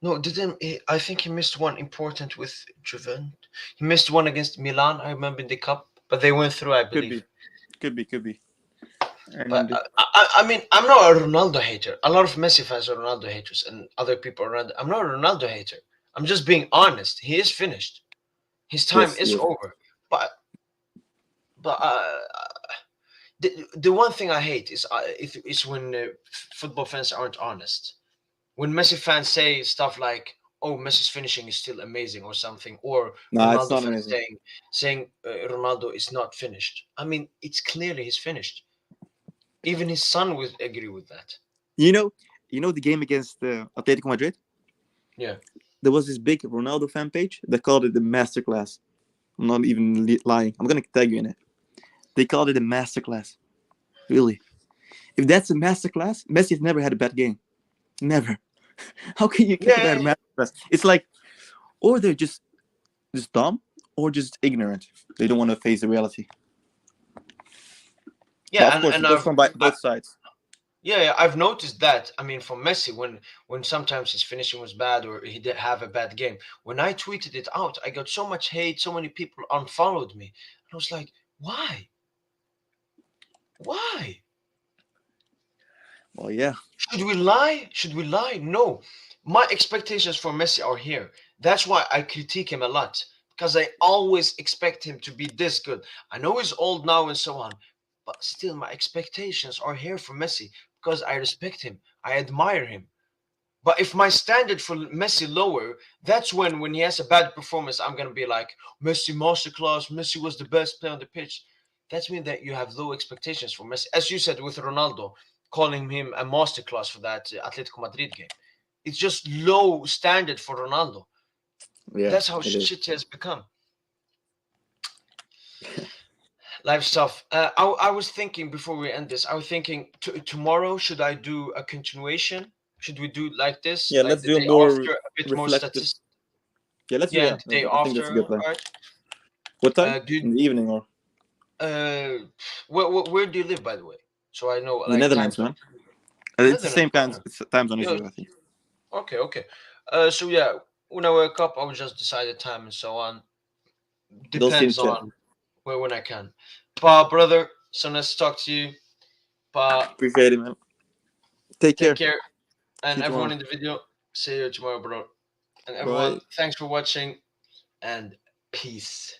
No, didn't he, I think he missed one important with Juventus. He missed one against Milan. I remember in the cup, but they went through, I believe.
Could be. And
But I mean, I'm not a Ronaldo hater. A lot of Messi fans are Ronaldo haters, and other people around. I'm not a Ronaldo hater. I'm just being honest. He is finished. His time is over. But the one thing I hate is when football fans aren't honest. When Messi fans say stuff like, "Oh, Messi's finishing is still amazing" or something, or
nah, it's
Ronaldo
not
fans
amazing.
saying Ronaldo is not finished. I mean, it's clearly he's finished. Even his son would agree with that.
You know the game against Atletico Madrid.
Yeah.
There was this big Ronaldo fan page that called it the masterclass. I'm not even lying. I'm gonna tag you in it. They called it a masterclass. Really? If that's a masterclass, Messi has never had a bad game. Never. How can you consider that a masterclass? It's like, or they're just dumb, or just ignorant. They don't want to face the reality.
Yeah,
but of course, it goes from both sides.
Yeah, I've noticed that. I mean, from Messi, when sometimes his finishing was bad or he did have a bad game. When I tweeted it out, I got so much hate. So many people unfollowed me, and I was like, why? Why?
Well, yeah.
Should we lie? Should we lie? No. My expectations for Messi are here. That's why I critique him a lot, because I always expect him to be this good. I know he's old now and so on, but still my expectations are here for Messi because I respect him. I admire him. But if my standard for Messi lower, that's when he has a bad performance, I'm going to be like, Messi masterclass, Messi was the best player on the pitch. That means that you have low expectations for Messi. As you said with Ronaldo, calling him a masterclass for that Atletico Madrid game. It's just low standard for Ronaldo.
Yeah,
that's how shit has become. Live stuff. I was thinking before we end this, I was thinking tomorrow, should I do a continuation? Should we do like this?
Yeah,
like
let's
the
do
day
more
after, a bit more statistics.
Yeah, let's do
the day
I think that's a good
after.
plan.
Right?
What time? In the evening or?
Where do you live, by the way? So I know. Like,
The Netherlands, man. It's the same time zone as you, I think.
Okay. So yeah, when I wake up, I will just decide the time and so on. Depends on when I can. Brother, so nice to talk to you.
Appreciate it, man. Take care.
And everyone in the video, see you tomorrow, bro. And everyone, thanks for watching, and peace.